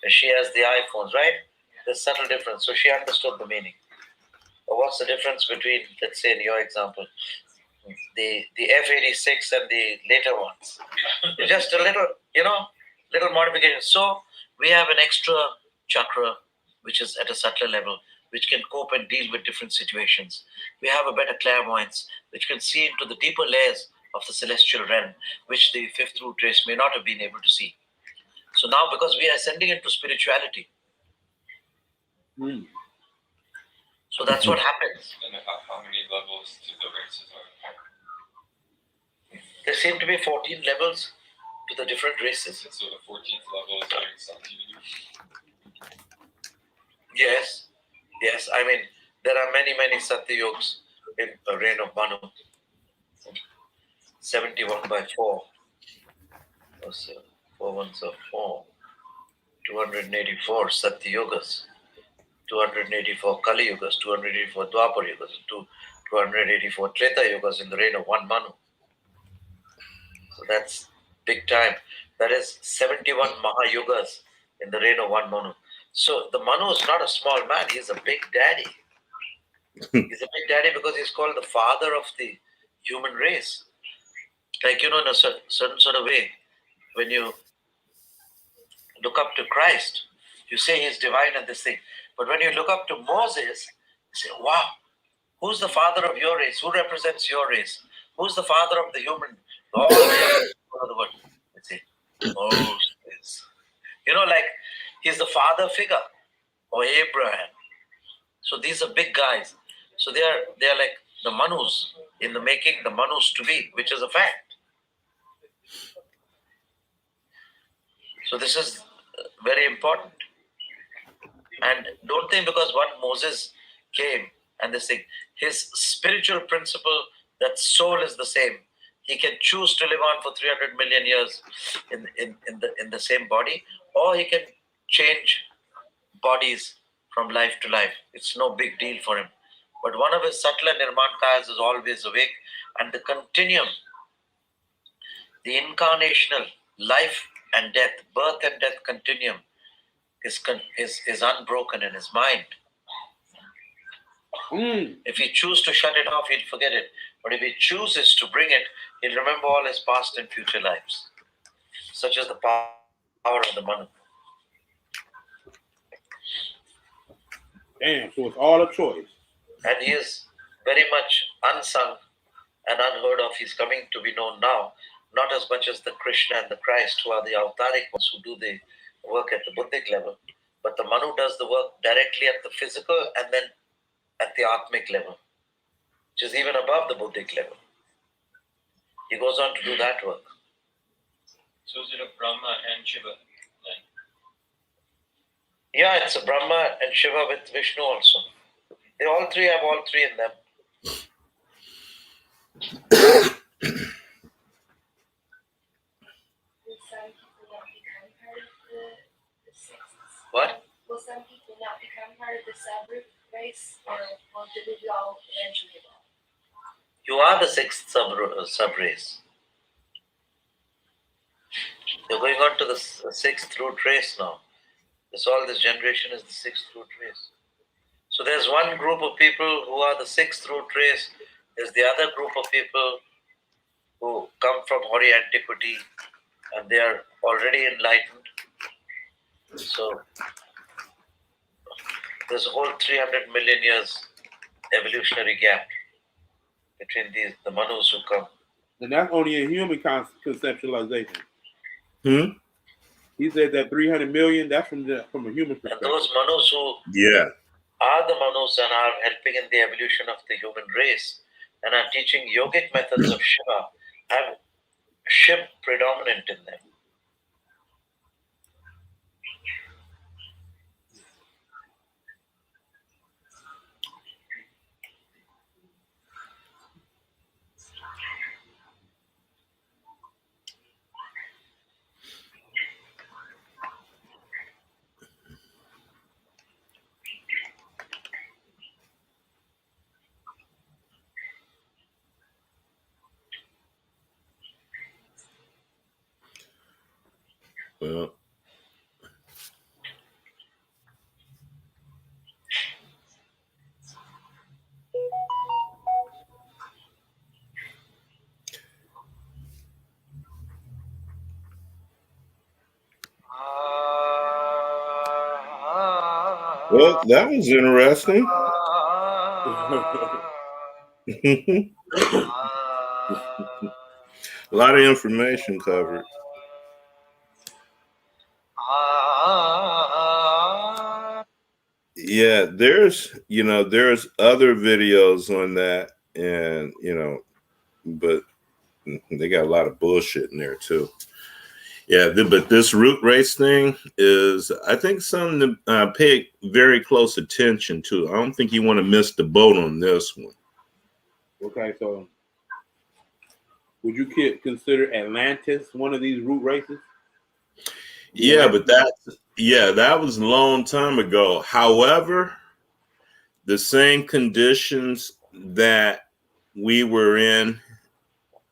She has the iPhones, right? There's subtle difference. So she understood the meaning. Or what's the difference between, let's say in your example, the F-86 and the later ones? Just a little, little modification. So we have an extra chakra, which is at a subtler level, which can cope and deal with different situations. We have a better clairvoyance, which can see into the deeper layers of the celestial realm, which the 5th root race may not have been able to see. So now, because we are ascending into spirituality, so that's what happens. And how many levels to the races are? There seem to be 14 levels to the different races. So the 14th level is during Satyuga. Yes. I mean, there are many Satyugs in the reign of Manu. 71 by 4. So 4 ones are 4. 284 Satyugas. 284 Kali Yugas. 284 Dwapar Yugas. 284 Treta Yugas in the reign of one Manu. So that's big time. That is 71 Mahayugas in the reign of one Manu. So the Manu is not a small man. He's a big daddy. He's a big daddy because he's called the father of the human race. Like, in a certain sort of way, when you look up to Christ, you say he's divine and this thing. But when you look up to Moses, you say, wow, who's the father of your race? Who represents your race? Who's the father of the human? All the world. You say, Moses. Like he's the father figure, or Abraham. So these are big guys. So they are like the Manus in the making, the Manus to be, which is a fact. So this is very important. And don't think because one Moses came and this thing, his spiritual principle, that soul is the same. He can choose to live on for 300 million years in the same body, or he can change bodies from life to life. It's no big deal for him. But one of his subtler Nirmankayas is always awake, and the continuum, the incarnational life and death, birth and death continuum is unbroken in his mind. If he chooses to shut it off, he'll forget it. But if he chooses to bring it, he'll remember all his past and future lives. Such is the power of the Manu. Damn, so it's all a choice. And he is very much unsung and unheard of. He's coming to be known now, not as much as the Krishna and the Christ, who are the Avtaric ones who do the work at the Buddhic level. But the Manu does the work directly at the physical and then at the Atmic level, which is even above the Buddhic level. He goes on to do that work. So is it a Brahma and Shiva? Yeah, it's a Brahma and Shiva with Vishnu also. They all three have all three in them. Will some people not become part of the sixths? What? Will some people not become part of the subgroup race, or did we all eventually evolve? You are the sixth sub-race. You're going on to the sixth root race now. This generation is the sixth root race. So there's one group of people who are the sixth root race. There's the other group of people who come from hoary antiquity and they are already enlightened. So there's a whole 300 million years evolutionary gap between the Manus who come. And that's only a human conceptualization. Hmm? He said that 300 million, that's from a human perspective. And those Manus who are the Manus and are helping in the evolution of the human race and are teaching yogic methods of Shiva have Shiv predominant in them. Well, that was interesting. A lot of information covered. Yeah, there's other videos on that, and but they got a lot of bullshit in there too. Yeah, but this root race thing is, I think, something to pay very close attention to. I don't think you want to miss the boat on this one. Okay, so would you consider Atlantis one of these root races? Yeah, but that was a long time ago. However, the same conditions that we were in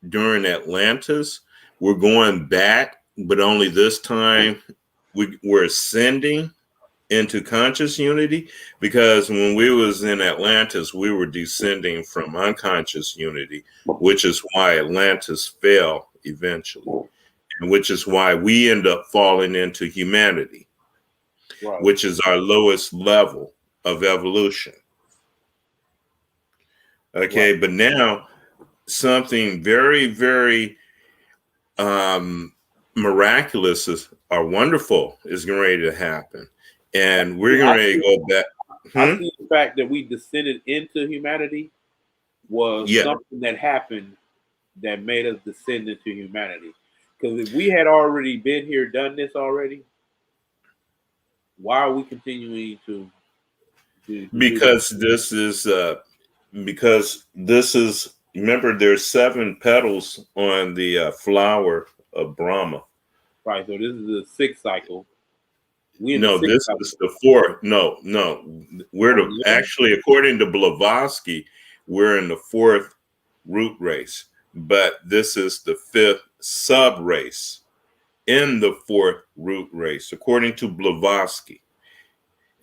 during Atlantis, we're going back, but only this time we're ascending into conscious unity, because when we was in Atlantis, we were descending from unconscious unity, which is why Atlantis fell eventually, and which is why we end up falling into humanity, Right. which is our lowest level of evolution. Okay, right. But now something very, very miraculous or wonderful is getting ready to happen. And we're getting ready to go back. I see the fact that we descended into humanity was something that happened that made us descend into humanity. Because if we had already been here, done this already, why are we continuing to because this is, remember, there's 7 petals on the flower of Brahma. Right, so this is the 6th cycle. This is the 4th. No, we're actually, according to Blavatsky, we're in the 4th root race, but this is the 5th sub race. in the fourth root race, according to Blavatsky.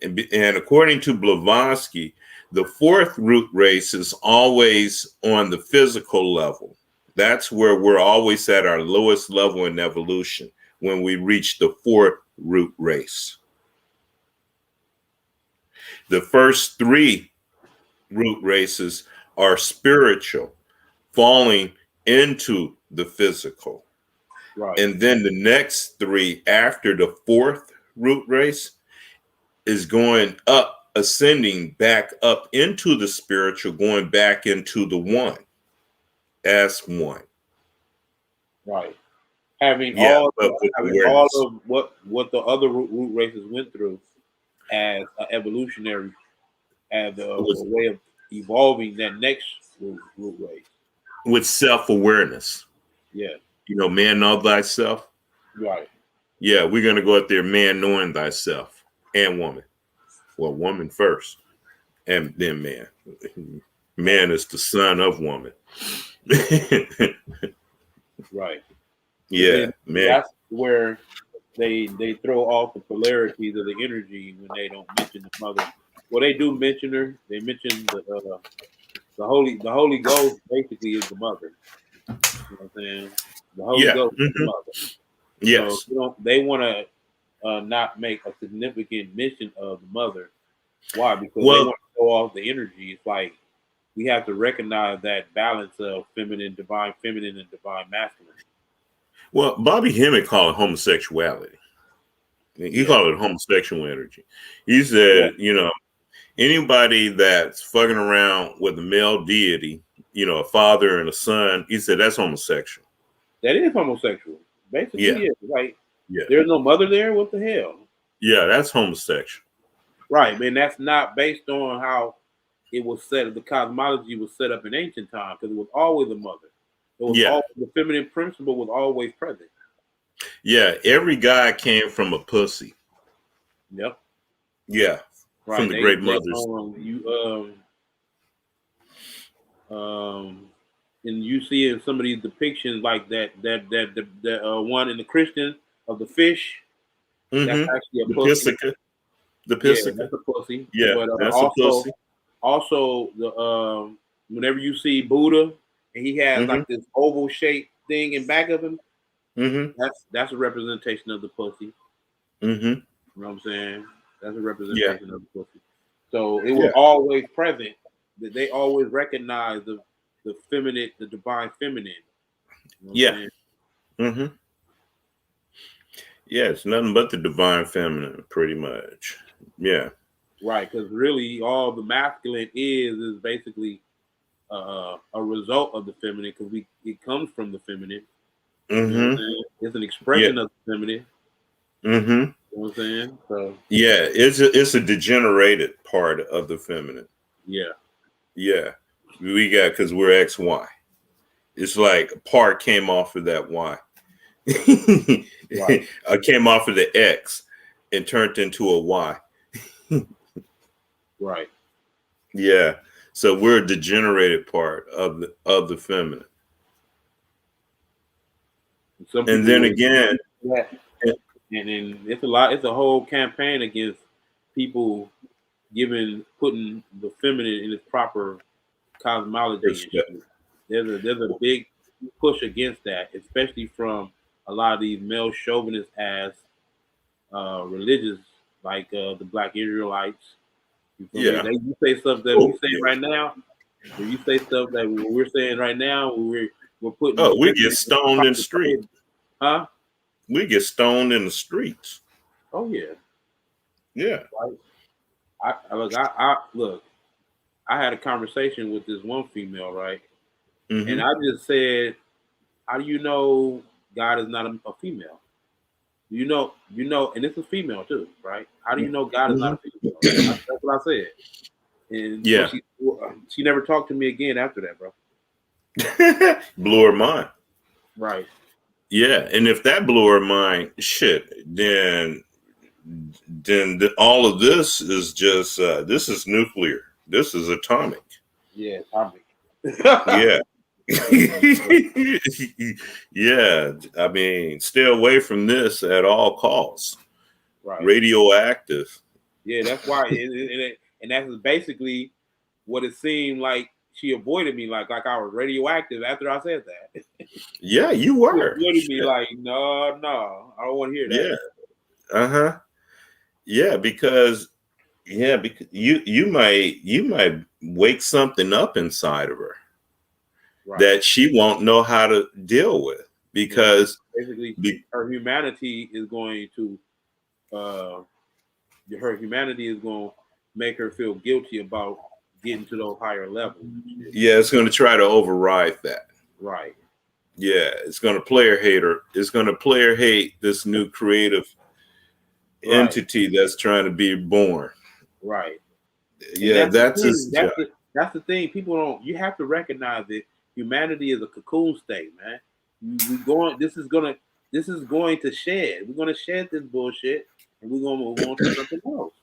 And according to Blavatsky, the fourth root race is always on the physical level. That's where we're always at our lowest level in evolution, when we reach the fourth root race. The first three root races are spiritual, falling into the physical. Right. And then the next three after the fourth root race is going up, ascending back up into the spiritual, going back into the one as one. Right. Having Yeah, all but with having awareness. all of what the other root races went through as an evolutionary, as a way of evolving that next root race. With self-awareness. Yeah. You know, man, know thyself. Right. Yeah, we're going to go out there, man, knowing thyself, and woman. Well, woman first, and then man. Man is the son of woman. Right. Yeah, man. That's where they throw off the polarities of the energy when they don't mention the mother. Well, they do mention her. They mention the Holy Ghost basically is the mother. You know what I'm saying? The Holy Ghost is the mother. Yes. So they want to not make a significant mention of the mother. Why? Because they want to throw off the energy. It's like we have to recognize that balance of divine feminine, and divine masculine. Well, Bobby Hemmett called it homosexuality. He called it homosexual energy. He said, you know, anybody that's fucking around with a male deity, you know, a father and a son, he said that's homosexual. That is homosexual. Basically, yeah. Like, there's no mother there. What the hell? Yeah, that's homosexual. Right, man. That's not based on how it was set. The cosmology was set up in ancient times, because it was always a mother. It was always, the feminine principle was always present. Yeah, every guy came from a pussy. Yep. Yeah, right. From the great mothers. And you see in some of these depictions like that one in the Christian of the fish. That's actually a pussy. The Pisica. Yeah, that's a pussy. Yeah, but that's a pussy. Also, the whenever you see Buddha and he has like this oval shaped thing in back of him, that's a representation of the pussy. You know what I'm saying? That's a representation of the pussy. So it was always present. That they always recognize the feminine, the divine feminine. You know what I'm saying? Yeah, it's nothing but the divine feminine, pretty much. Yeah. Right, because really all the masculine is basically a result of the feminine, because it comes from the feminine. You know what I'm saying? It's an expression of the feminine. You know what I'm saying? So yeah, it's a degenerated part of the feminine. Yeah, we got, because we're XY. It's like a part came off of that Y. Right. I came off of the X and turned into a Y. Right. Yeah. So we're a degenerated part of the feminine. And then again, and then it's a whole campaign against people putting the feminine in its proper cosmology. There's a big push against that, especially from a lot of these male chauvinist ass religious, like the Black Israelites. You say stuff that we say right now. When you say stuff that we're saying right now, we're putting. Oh, we get stoned in the street. Huh? We get stoned in the streets. Oh yeah. Yeah. Right. I had a conversation with this one female, right? And I just said, how do you know God is not a female? You know, and it's a female too, right? How do you know God is not a female? That's what I said. And she never talked to me again after that, bro. Blew her mind. Right. Yeah, and if that blew her mind, shit, then all of this is just this is nuclear. This is atomic. Yeah, atomic. Yeah. Yeah, I mean, stay away from this at all costs. Right. Radioactive. Yeah, that's why, and that's basically what it seemed like. She avoided me like I was radioactive after I said that. Yeah, you She were. avoided me like, no, I don't want to hear that. Yeah. Uh-huh. Yeah, because you might wake something up inside of her Right. that she won't know how to deal with, because basically her humanity is going to make her feel guilty about getting to those higher levels. Yeah, it's going to try to override that. Right. Yeah, it's going to player hater. It's going to player hate this new creative entity that's trying to be born. Right. Yeah, that's his job. That's the thing. People don't. You have to recognize that humanity is a cocoon state, man. This is going to shed. We're going to shed this bullshit, and we're going to move on to something else.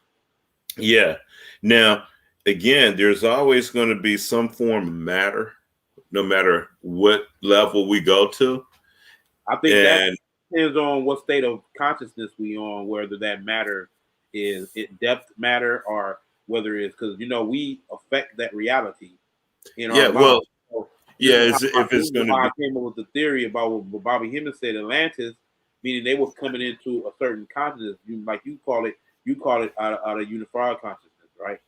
Yeah. Now, again, there's always going to be some form of matter, no matter what level we go to. I think that depends on what state of consciousness we on, whether that matter is depth matter or whether it's because we affect that reality in our mind. Well, so if it's going to be, I came up with the theory about what Bobby Hemmings said, Atlantis, meaning they was coming into a certain consciousness, you call it out of unified consciousness, right?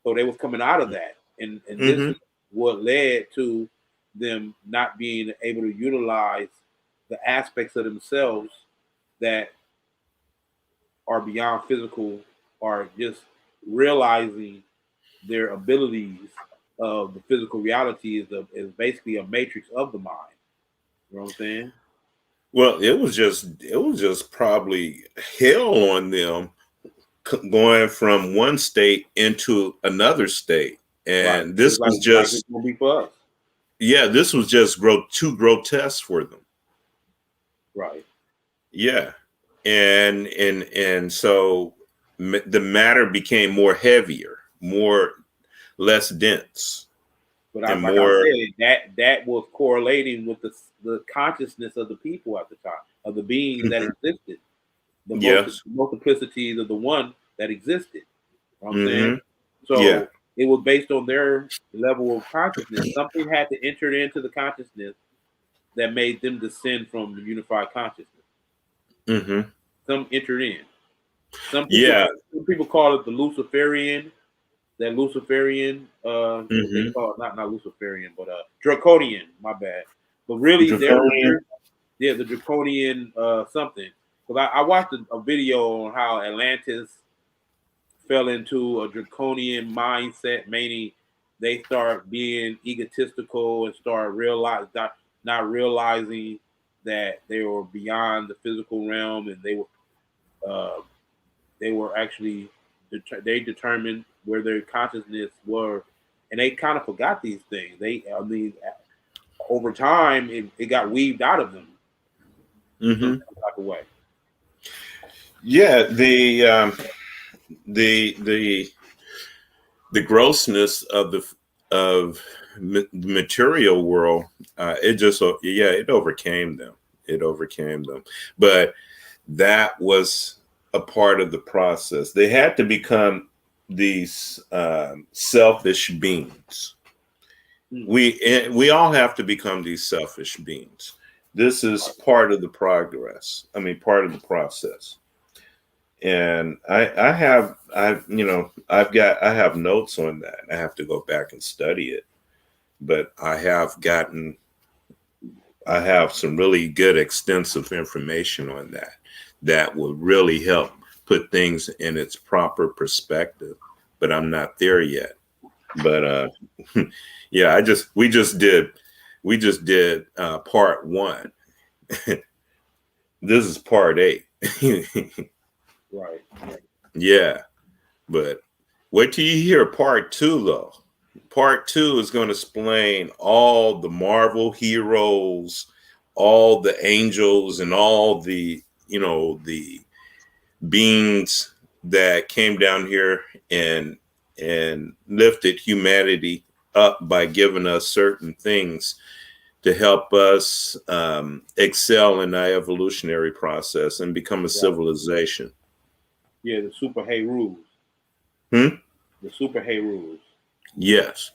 So they was coming out of that, and this is what led to them not being able to utilize the aspects of themselves that are beyond physical, or just realizing their abilities of the physical reality is basically a matrix of the mind. You know what I'm saying? Well, it was just probably hell on them going from one state into another state, and this was just it's gonna be for us. Yeah, this was just too grotesque for them. Right. Yeah, and so the matter became more heavier, less dense. But I said, that was correlating with the consciousness of the people at the time, of the beings that existed, the multiplicities of the one that existed. You know what I'm saying? So it was based on their level of consciousness. Something had to enter into the consciousness that made them descend from the unified consciousness. Some entered in. Some people call it the Luciferian. That Luciferian, they call it not Luciferian, but Draconian. My bad. But really, the Draconian something. Because I watched a video on how Atlantis fell into a draconian mindset, meaning they start being egotistical and start not realizing that they were beyond the physical realm, and they were actually they determined where their consciousness were, and they kind of forgot these things. Over time, it got weaved out of them. Type of way. Yeah, the grossness of the material world, it overcame them. But that was a part of the process. They had to become these selfish beings. We all have to become these selfish beings. This is part of the progress. Part of the process. And I have notes on that. I have to go back and study it, but I have some really good extensive information on that will really help put things in its proper perspective. But I'm not there yet. But yeah, we just did part 1. This is part 8. Right. Yeah, but wait till you hear part 2, though. Part 2 is going to explain all the Marvel heroes, all the angels, and all the the beings that came down here and lifted humanity up by giving us certain things to help us excel in our evolutionary process and become a civilization. Yeah, the super hay rules. Hmm? The super hay rules. Yes.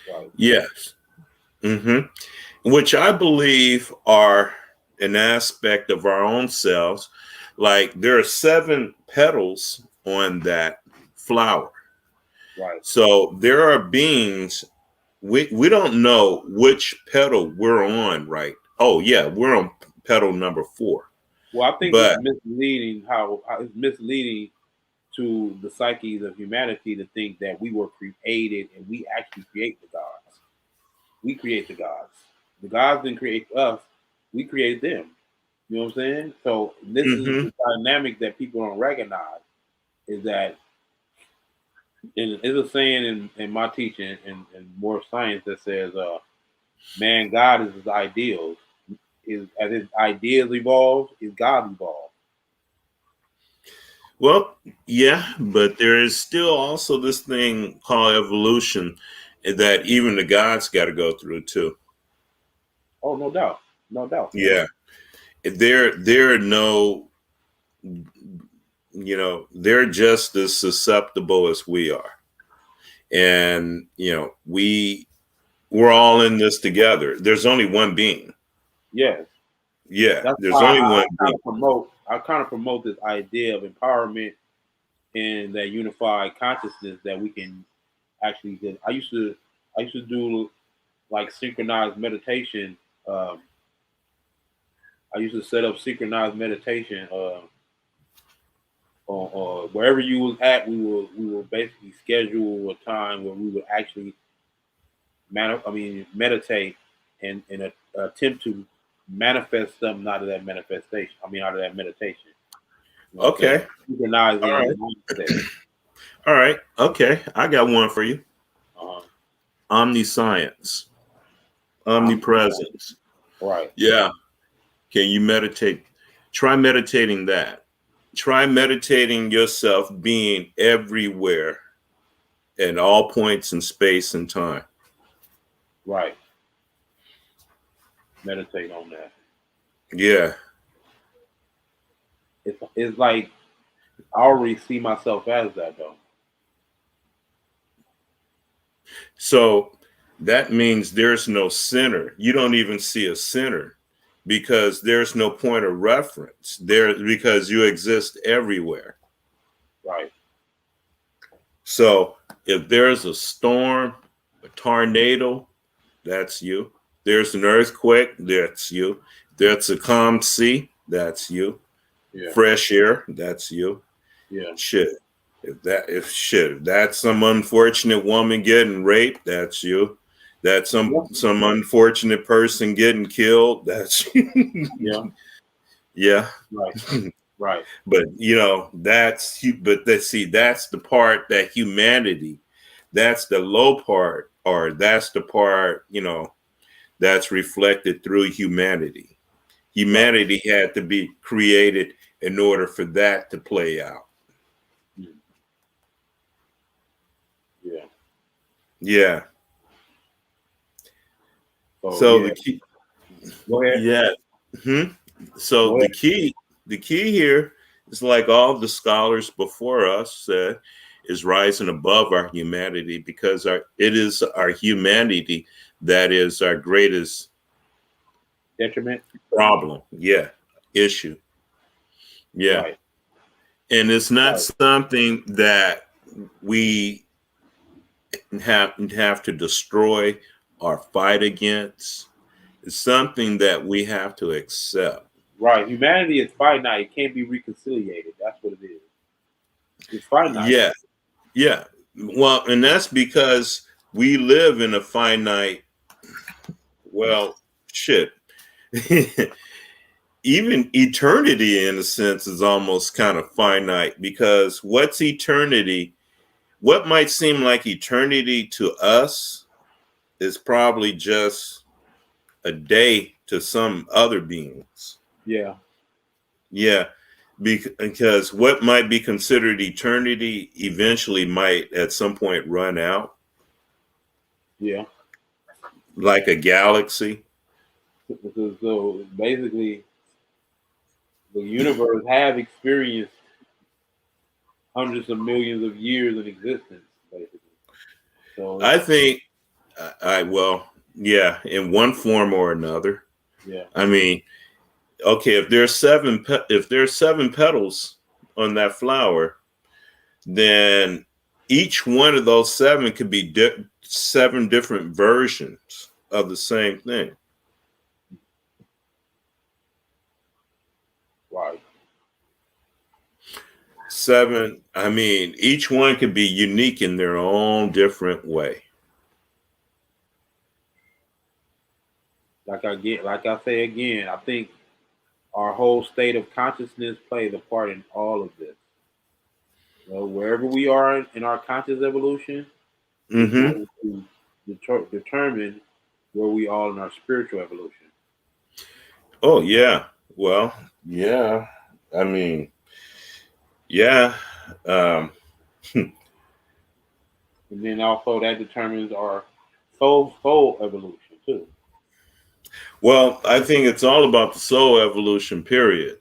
Right. Yes. Which I believe are an aspect of our own selves. Like there are 7 petals on that flower. Right. So there are beings, we don't know which petal we're on, right? Oh yeah, we're on petal number 4. Well, I think But it's misleading how it's misleading to the psyches of humanity to think that we were created and we actually create the gods. We create the gods. The gods didn't create us. We created them. You know what I'm saying? So this is the dynamic that people don't recognize is that it's a saying in my teaching and more science that says man, God is his ideals. Is as his ideas evolve, his God evolves. well, yeah, but there is still also this thing called evolution that even the gods got to go through too. Oh, no doubt. No doubt. Yeah. There are no, they're just as susceptible as we are. And, we're all in this together. There's only one being. Yes. Yeah. That's There's why only one being. I kind of promote this idea of empowerment and that unified consciousness that we can actually get. I used to do like synchronized meditation. I used to set up synchronized meditation on wherever you was at. We will basically schedule a time where we would actually meditate and attempt to manifest something out of that manifestation. Out of that meditation. You know what I'm saying? Okay. Synchronizing All the right. mindset. All right. Okay. I got one for you. Uh-huh. Omniscience. Omnipresence. Right. Yeah. Can you meditate? Try meditating that. Try meditating yourself being everywhere at all points in space and time. Right. Meditate on that. Yeah. It's like I already see myself as that though. So that means there's no center. You don't even see a center because there's no point of reference there because you exist everywhere. Right. So if there's a storm, a tornado, that's you. There's an earthquake, that's you. There's a calm sea, that's you. Yeah. Fresh air, that's you. Yeah. Shit. If that's some unfortunate woman getting raped, that's you. That's some unfortunate person getting killed, that's you. Yeah. Yeah. Right. Right. But that's the part that humanity, that's the low part, or that's the part, that's reflected through humanity. Humanity had to be created in order for that to play out. Yeah. Yeah. So the key. Go ahead. Yeah. So Go ahead. the key here is, like all the scholars before us said, is rising above our humanity, because it is our humanity that is our greatest Detriment. problem. Yeah. Issue. Yeah. Right. And it's not something that we have to destroy or fight against. It's something that we have to accept. Right. Humanity is finite. It can't be reconciliated. That's what it is. It's finite. Yeah. Yeah. Well, and that's because we live in a finite, shit. Even eternity, in a sense, is almost kind of finite, because what's eternity? What might seem like eternity to us is probably just a day to some other beings. Yeah. Yeah. Because what might be considered eternity eventually might at some point run out. Yeah. Like a galaxy. So basically, the universe have experienced hundreds of millions of years of existence, basically. So I think, well, yeah, in one form or another. yeah, I mean, okay, if there's seven petals on that flower, then each one of those seven could be seven different versions of the same thing. right. Seven, I mean, each one could be unique in their own different way. Like I say again, I think our whole state of consciousness plays a part in all of this. You know, wherever we are in our conscious evolution is Mm-hmm. going to determine where we are in our spiritual evolution. Oh, yeah. Well, yeah. I mean, yeah. And then also that determines our soul evolution too. Well, I think it's all about the soul evolution, period,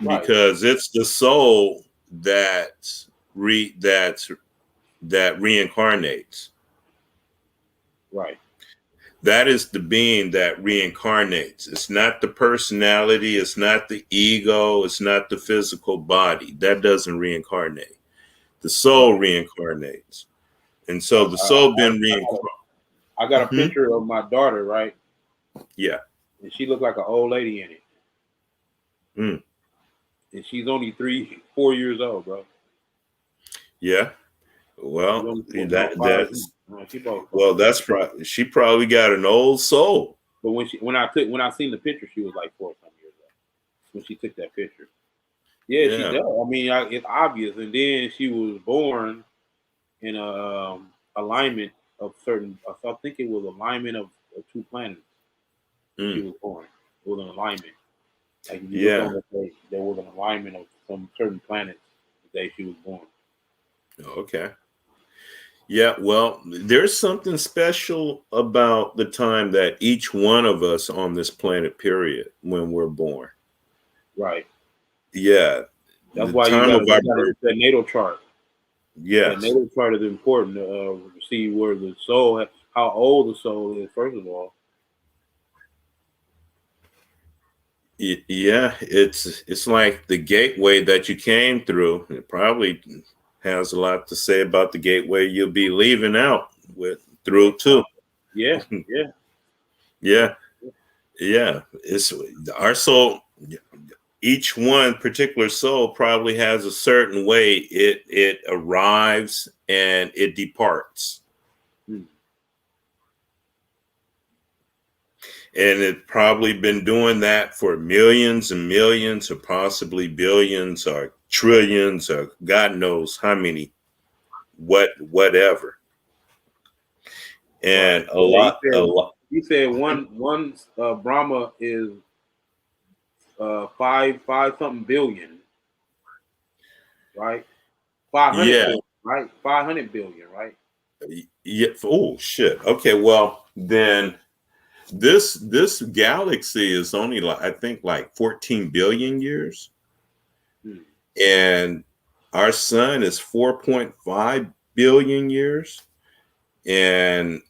Right, because it's the soul that reincarnates. right, That is the being that reincarnates. It's not the personality. It's not the ego. It's not the physical body. That doesn't reincarnate. The soul right. reincarnates. And so the soul been reincarnated. I got a picture of my daughter, right? Yeah. And she looked like an old lady in it. Mm. And she's only 4 years old, bro. Yeah. Well, that's probably, she probably got an old soul. But when I seen the picture, she was like 4 some years old when she took that picture. Yeah, she does. I mean, it's obvious. And then she was born in a alignment of certain. I think it was alignment of two planets. She was born. It was an alignment. Like if you look on the page, there was an alignment of some certain planets the day she was born. Okay. Yeah, well, there's something special about the time that each one of us on this planet, period, when we're born. Right. Yeah. That's why you got to look that natal chart. Yes. The natal chart is important to see where the soul, how old the soul is, first of all. Yeah, it's like the gateway that you came through. It probably has a lot to say about the gateway you'll be leaving out through too. Yeah, yeah. It's our soul. Each one particular soul probably has a certain way it arrives and it departs. And it's probably been doing that for millions and millions, or possibly billions, or trillions, or God knows how many, whatever. And a lot. You said one Brahma is 5 something billion, right? 500 billion, right? 500 billion, right? Yeah. Oh shit. Okay. Well, then. This galaxy is only I think 14 billion years. And our sun is 4.5 billion years. And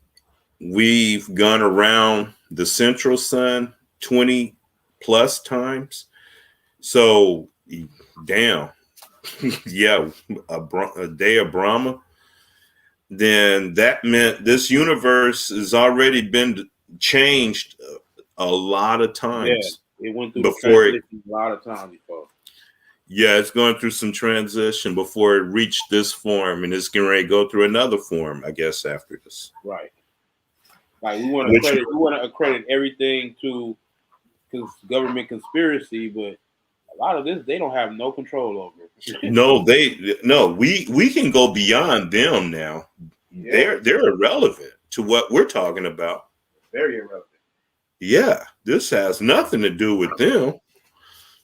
we've gone around the central sun 20 plus times. So damn. Yeah, a day of Brahma. Then that meant this universe has already been changed a lot of times. Yeah, it went through a lot of times before. Yeah, it's going through some transition before it reached this form, and it's getting ready to go through another form, I guess, after this. Right. Like we want to accredit everything to government conspiracy, but a lot of this they don't have no control over. We can go beyond them now. Yeah. They're irrelevant to what we're talking about. Very irrelevant. Yeah, this has nothing to do with them.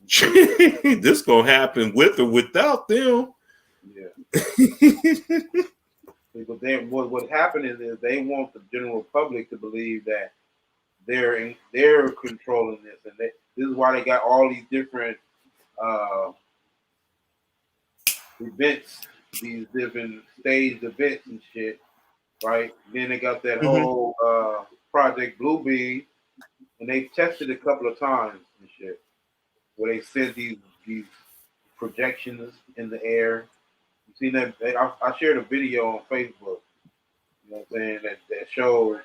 This gonna happen with or without them. Yeah. But then what happened is they want the general public to believe that they're controlling this, and this is why they got all these different events, these different staged events and shit, right? Then they got that whole Project Bluebeam, and they tested a couple of times and shit, where they sent these projections in the air. You seen that? I shared a video on Facebook. You know what I'm saying? That showed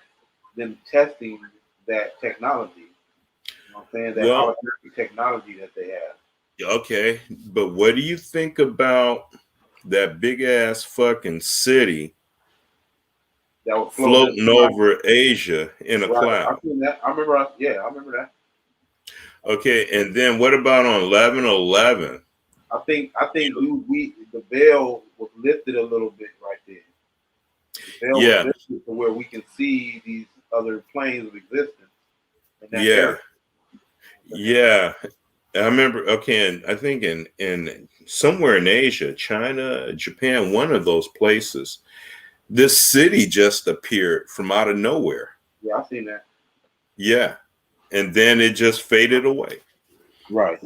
them testing that technology. You know what I'm saying? That holographic technology that they have. Okay, but what do you think about that big ass fucking city that was floating over Asia in a cloud? I seen that. I remember that. Okay, and then what about on 11/11? I think the veil was lifted a little bit right there. The veil was lifted to where we can see these other planes of existence. In that area. Yeah. I remember. Okay, and I think in somewhere in Asia, China, Japan, one of those places, this city just appeared from out of nowhere. Yeah, I seen that. Yeah, and then it just faded away. Right.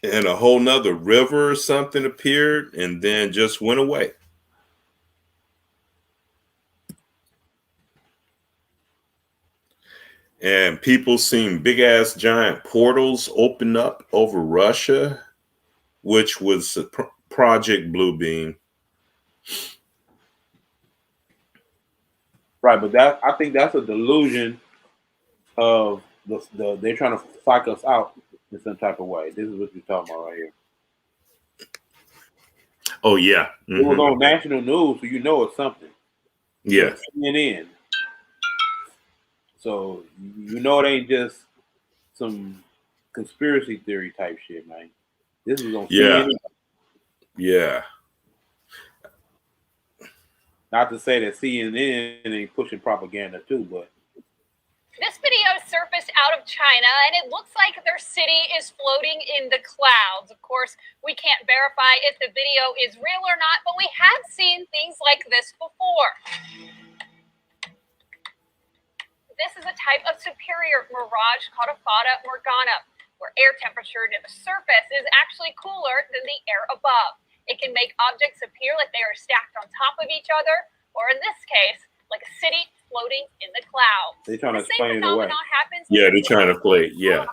And a whole nother river or something appeared and then just went away. And people seen big ass giant portals open up over Russia, which was Project Bluebeam. Right, but I think that's a delusion of they're trying to psych us out in some type of way. This is what you're talking about right here. Oh yeah, It was on national news, so you know it's something. Yeah, CNN. So you know it ain't just some conspiracy theory type shit, man. This is on CNN. Yeah. Not to say that CNN ain't pushing propaganda too, but this video surfaced out of China, and it looks like their city is floating in the clouds. Of course, we can't verify if the video is real or not, but we have seen things like this before. This is a type of superior mirage called a fata morgana, where air temperature near the surface is actually cooler than the air above. It can make objects appear like they are stacked on top of each other, or in this case, like a city floating in the clouds. They're trying to explain it away. Yeah, they're trying to play. Yeah,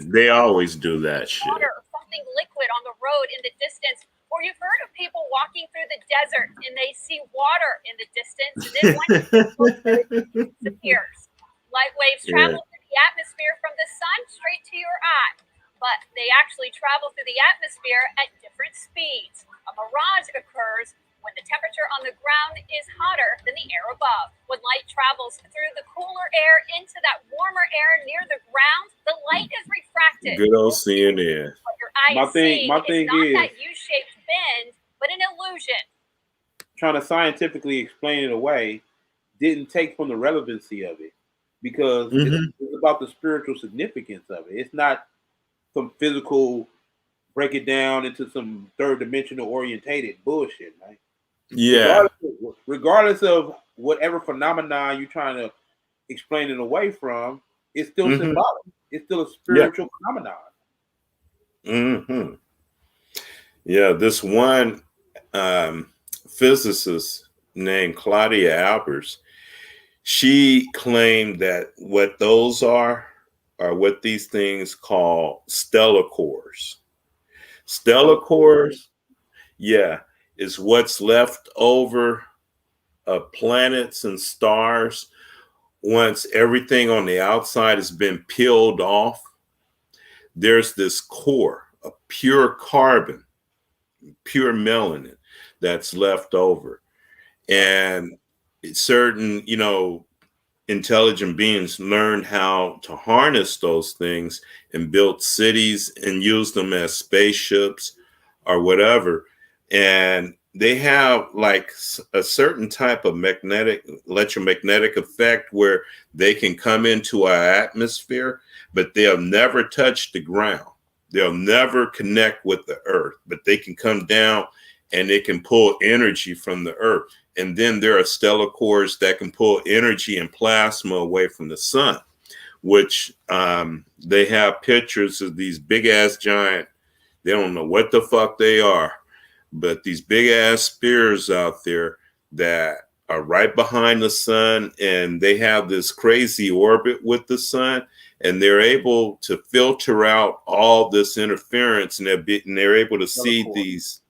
they always do that shit. Water or something liquid on the road in the distance, or you've heard of people walking through the desert and they see water in the distance, and then when it disappears. Light waves travel through the atmosphere from the sun straight to your eye, but they actually travel through the atmosphere at different speeds. A mirage occurs when the temperature on the ground is hotter than the air above. When light travels through the cooler air into that warmer air near the ground, the light is refracted. Good old CNN. What your eye is seeing is not that U-shaped bend, but an illusion. Trying to scientifically explain it away didn't take from the relevancy of it, because it's about the spiritual significance of it. It's not some physical break it down into some third dimensional orientated bullshit, right? Yeah. Regardless of whatever phenomenon you're trying to explain it away from, it's still symbolic. It's still a spiritual phenomenon. Yeah, this one physicist named Claudia Albers, she claimed that what those are what these things call stellar cores. Stellar cores, is what's left over of planets and stars once everything on the outside has been peeled off. There's this core of pure carbon, pure melanin that's left over. And certain, intelligent beings learned how to harness those things and built cities and use them as spaceships or whatever. And they have like a certain type of electromagnetic effect where they can come into our atmosphere, but they'll never touch the ground. They'll never connect with the earth, but they can come down and they can pull energy from the earth. And then there are stellar cores that can pull energy and plasma away from the sun, which they have pictures of these big ass giant, they don't know what the fuck they are, but these big ass spears out there that are right behind the sun, and they have this crazy orbit with the sun, and they're able to filter out all this interference, and they're able to see these.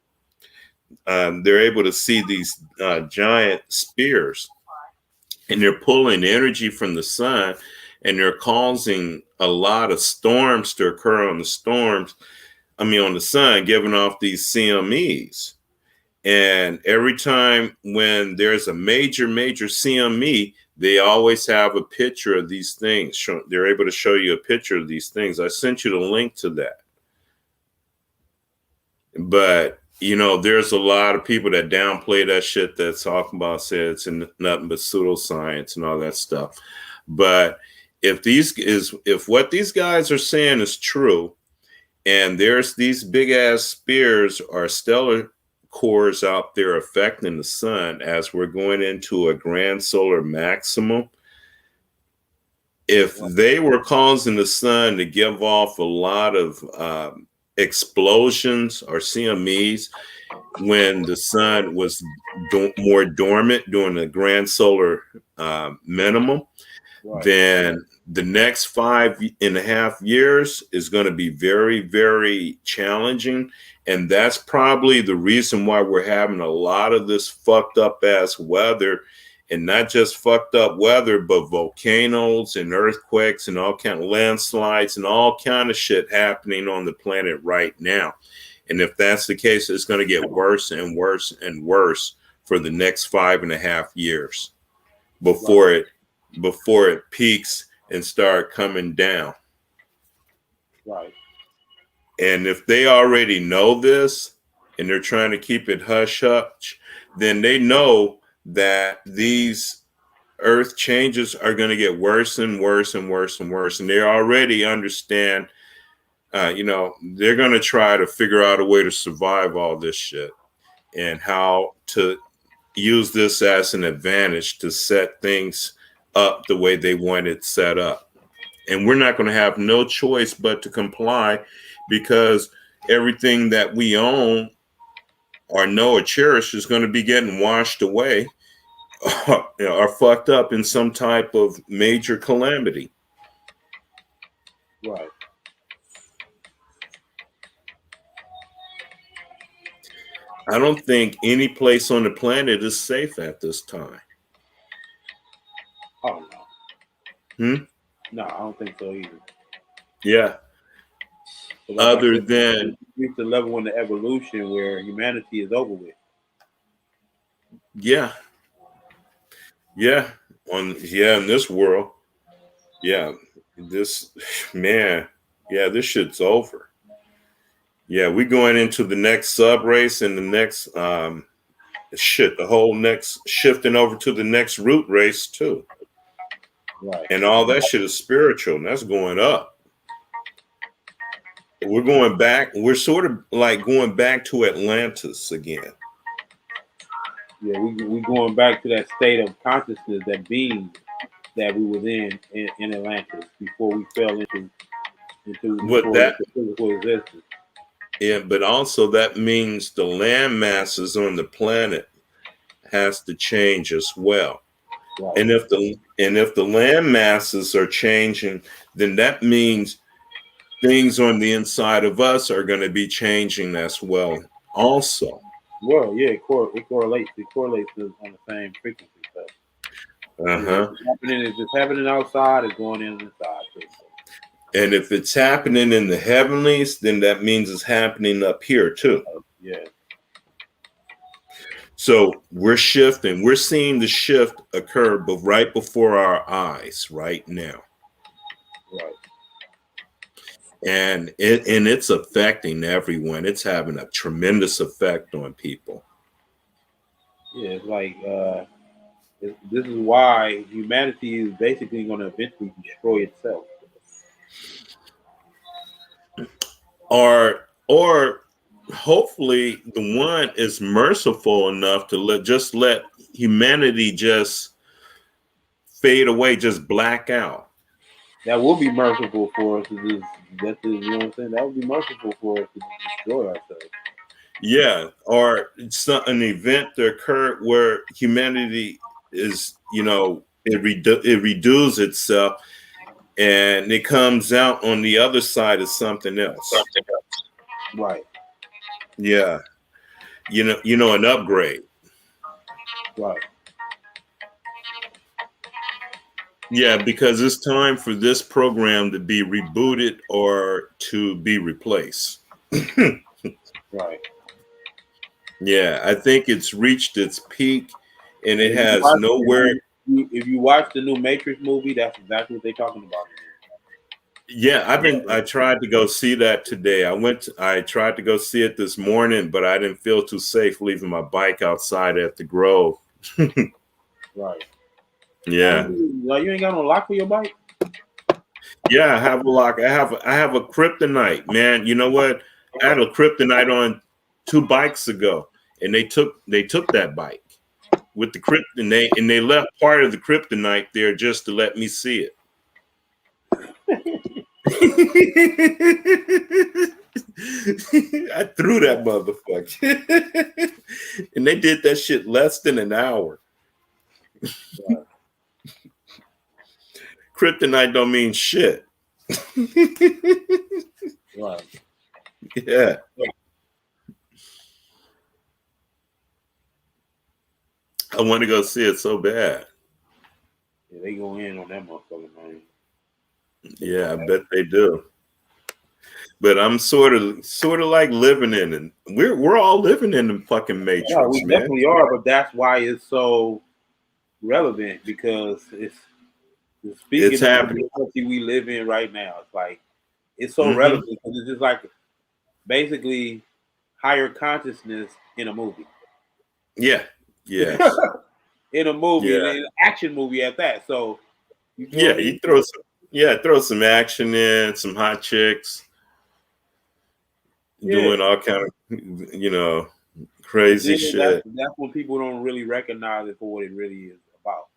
They're able to see these giant spears, and they're pulling energy from the sun, and they're causing a lot of storms to occur on the sun, giving off these CMEs. And every time when there's a major CME, they always have a picture of these things. They're able to show you a picture of these things. I sent you the link to that. But, you know, there's a lot of people that downplay that shit that's talking about it's nothing but pseudoscience and all that stuff. But if what these guys are saying is true, and there's these big ass spears or stellar cores out there affecting the sun as we're going into a grand solar maximum, if they were causing the sun to give off a lot of explosions or CMEs when the sun was more dormant during the grand solar minimum, then the next 5.5 years is going to be very, very challenging. And that's probably the reason why we're having a lot of this fucked up ass weather, and not just fucked up weather, but volcanoes and earthquakes and all kind of landslides and all kind of shit happening on the planet right now. And if that's the case, it's going to get worse and worse and worse for the next 5.5 years before it peaks and start coming down. Right. And if they already know this and they're trying to keep it hush hush, then they know that these earth changes are going to get worse and worse and worse and worse. And they already understand, they're going to try to figure out a way to survive all this shit and how to use this as an advantage to set things up the way they want it set up. And we're not going to have no choice but to comply, because everything that we own or know or cherish is going to be getting washed away or fucked up in some type of major calamity. Right. I don't think any place on the planet is safe at this time. Oh, no. No, I don't think so either. Yeah. Other than reach the level in the evolution where humanity is over with. Yeah. In this world. Yeah. This shit's over. Yeah, we're going into the next sub race and the next the whole next shifting over to the next root race too. Right. And all that shit is spiritual, and that's going up. We're going back. We're sort of like going back to Atlantis again. Yeah, we going back to that state of consciousness, that being that we was in Atlantis before we fell into the physical existence. Yeah, but also that means the land masses on the planet has to change as well. Right. And if the land masses are changing, then that means things on the inside of us are going to be changing as well. Also. Well, yeah, it correlates. It correlates on the same frequency. So. If it's happening outside, it's going in inside. And if it's happening in the heavenlies, then that means it's happening up here too. Yeah. So we're shifting. We're seeing the shift occur, but right before our eyes right now. Right. And it's affecting everyone. It's having a tremendous effect on people. Yeah, it's like this is why humanity is basically going to eventually destroy itself. Or hopefully the one is merciful enough to let humanity just fade away, just black out. That would be merciful for us to just you know what I'm saying? That would be merciful for us to destroy ourselves. Yeah, or an event that occurred where humanity is, you know, it redoes itself, and it comes out on the other side of something else. Right. Yeah, you know, an upgrade. Right. Yeah, because it's time for this program to be rebooted or to be replaced. Right. Yeah, I think it's reached its peak, and it has nowhere. If you watch the new Matrix movie, that's exactly what they're talking about. Yeah, I tried to go see that today. I tried to go see it this morning, but I didn't feel too safe leaving my bike outside at the Grove. Right. Yeah. You ain't got no lock for your bike? Yeah, I have a lock. I have a kryptonite, man. You know what? I had a kryptonite on 2 bikes ago, and they took that bike with the kryptonite, and they left part of the kryptonite there just to let me see it. I threw that motherfucker. And they did that shit less than an hour. Right. Kryptonite don't mean shit. Right. Yeah. I want to go see it so bad. Yeah, they go in on that motherfucker, man. Yeah, I bet they do. But I'm sort of like living in it. We're all living in the fucking Matrix, yeah, we man. definitely are, but that's why it's so relevant, because it's speaking of happening. the reality we live in right now. It's like it's so relevant because it's just like basically higher consciousness in a movie. Yeah. Yeah. In a movie, Yeah. in an action movie at that. So you throw some action in, some hot chicks doing all kind of, you know, crazy shit. That's when people don't really recognize it for what it really is about.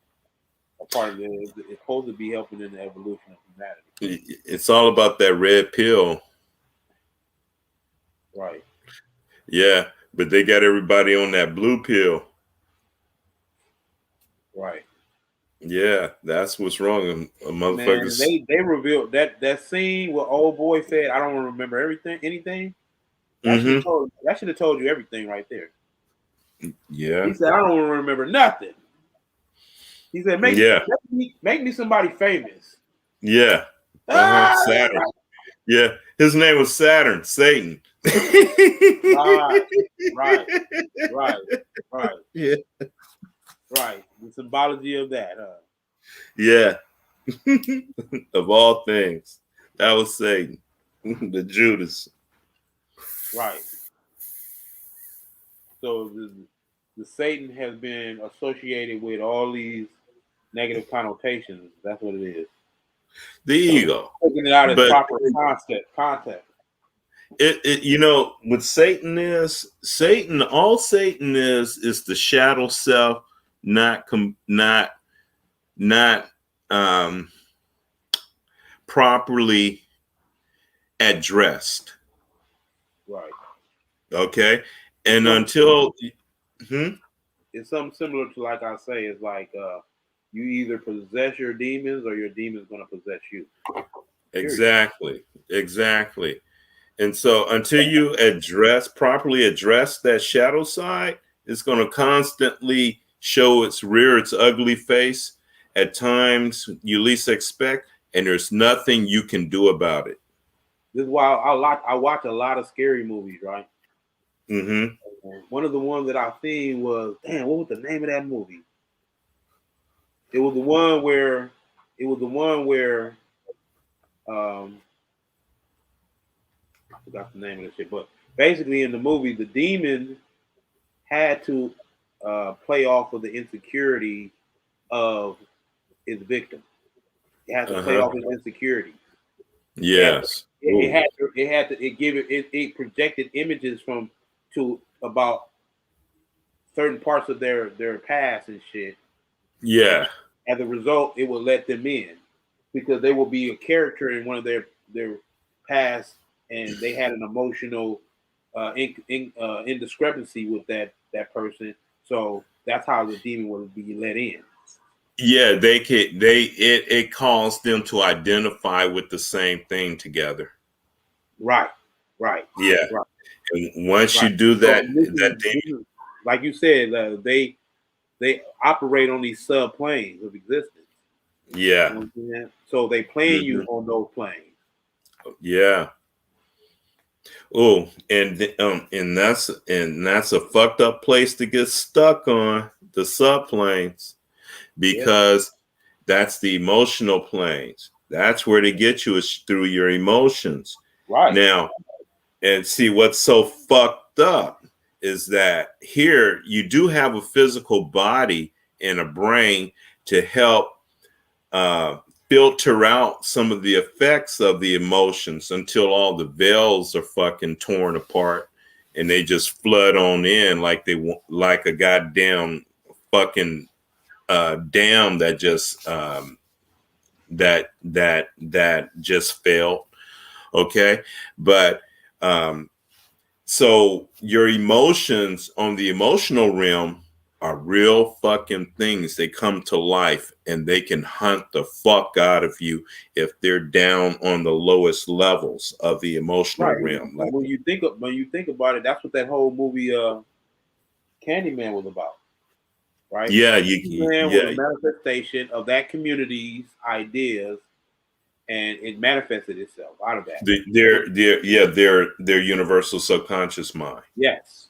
A part of it's supposed to be helping in the evolution of humanity. It's all about that red pill. Right. Yeah, but they got everybody on that blue pill. Right. Yeah, that's what's wrong. Motherfuckers. Man, they revealed that scene where old boy said, "I don't remember anything." That should have told you everything right there. Yeah. He said, "I don't remember nothing." He said, "Make me somebody famous." Yeah. Saturn. Yeah, his name was Saturn, Satan. Right. Yeah. Right. The symbology of that, huh? Yeah. Of all things, that was Satan, the Judas. Right. So the Satan has been associated with all these negative connotations. That's what it is. The ego. Taking it out as proper context. It you know what Satan is? All Satan is the shadow self, not properly addressed. Right. Okay. And until it's something similar to, like I say, it's like you either possess your demons or your demons going to possess you. Exactly. And so until you properly address that shadow side, it's going to constantly show its ugly face at times you least expect, and there's nothing you can do about it. This is why I watch a lot of scary movies, right? One of the ones that I seen was, what was the name of that movie? It was the one where I forgot the name of the shit, but basically in the movie, the demon had to play off of the insecurity of his victim. It had to play off his insecurity. Yes. It projected images certain parts of their past and shit. Yeah. As a result, it will let them in because they will be a character in one of their past, and they had an emotional indiscrepancy with that person. So that's how the demon will be let in. Yeah, it calls them to identify with the same thing together. Right. Yeah. Right. And once you Right. do that, So this is, like you said, they operate on these subplanes of existence. Yeah. You know what I'm saying? So they plan you on those planes. Yeah. Oh, and that's a fucked up place to get stuck on, the subplanes, because that's the emotional planes. That's where they get you, is through your emotions. Right. Now, and see what's so fucked up is that here you do have a physical body and a brain to help filter out some of the effects of the emotions until all the veils are fucking torn apart and they just flood on in like like a goddamn fucking dam that just that just failed. Okay, but so your emotions on the emotional realm are real fucking things. They come to life and they can hunt the fuck out of you if they're down on the lowest levels of the emotional realm. Like, when you think about it, that's what that whole movie Candyman was about, right? Yeah, Candyman was a manifestation of that community's ideas, and it manifested itself out of that. Their universsal subconscious mind. Yes.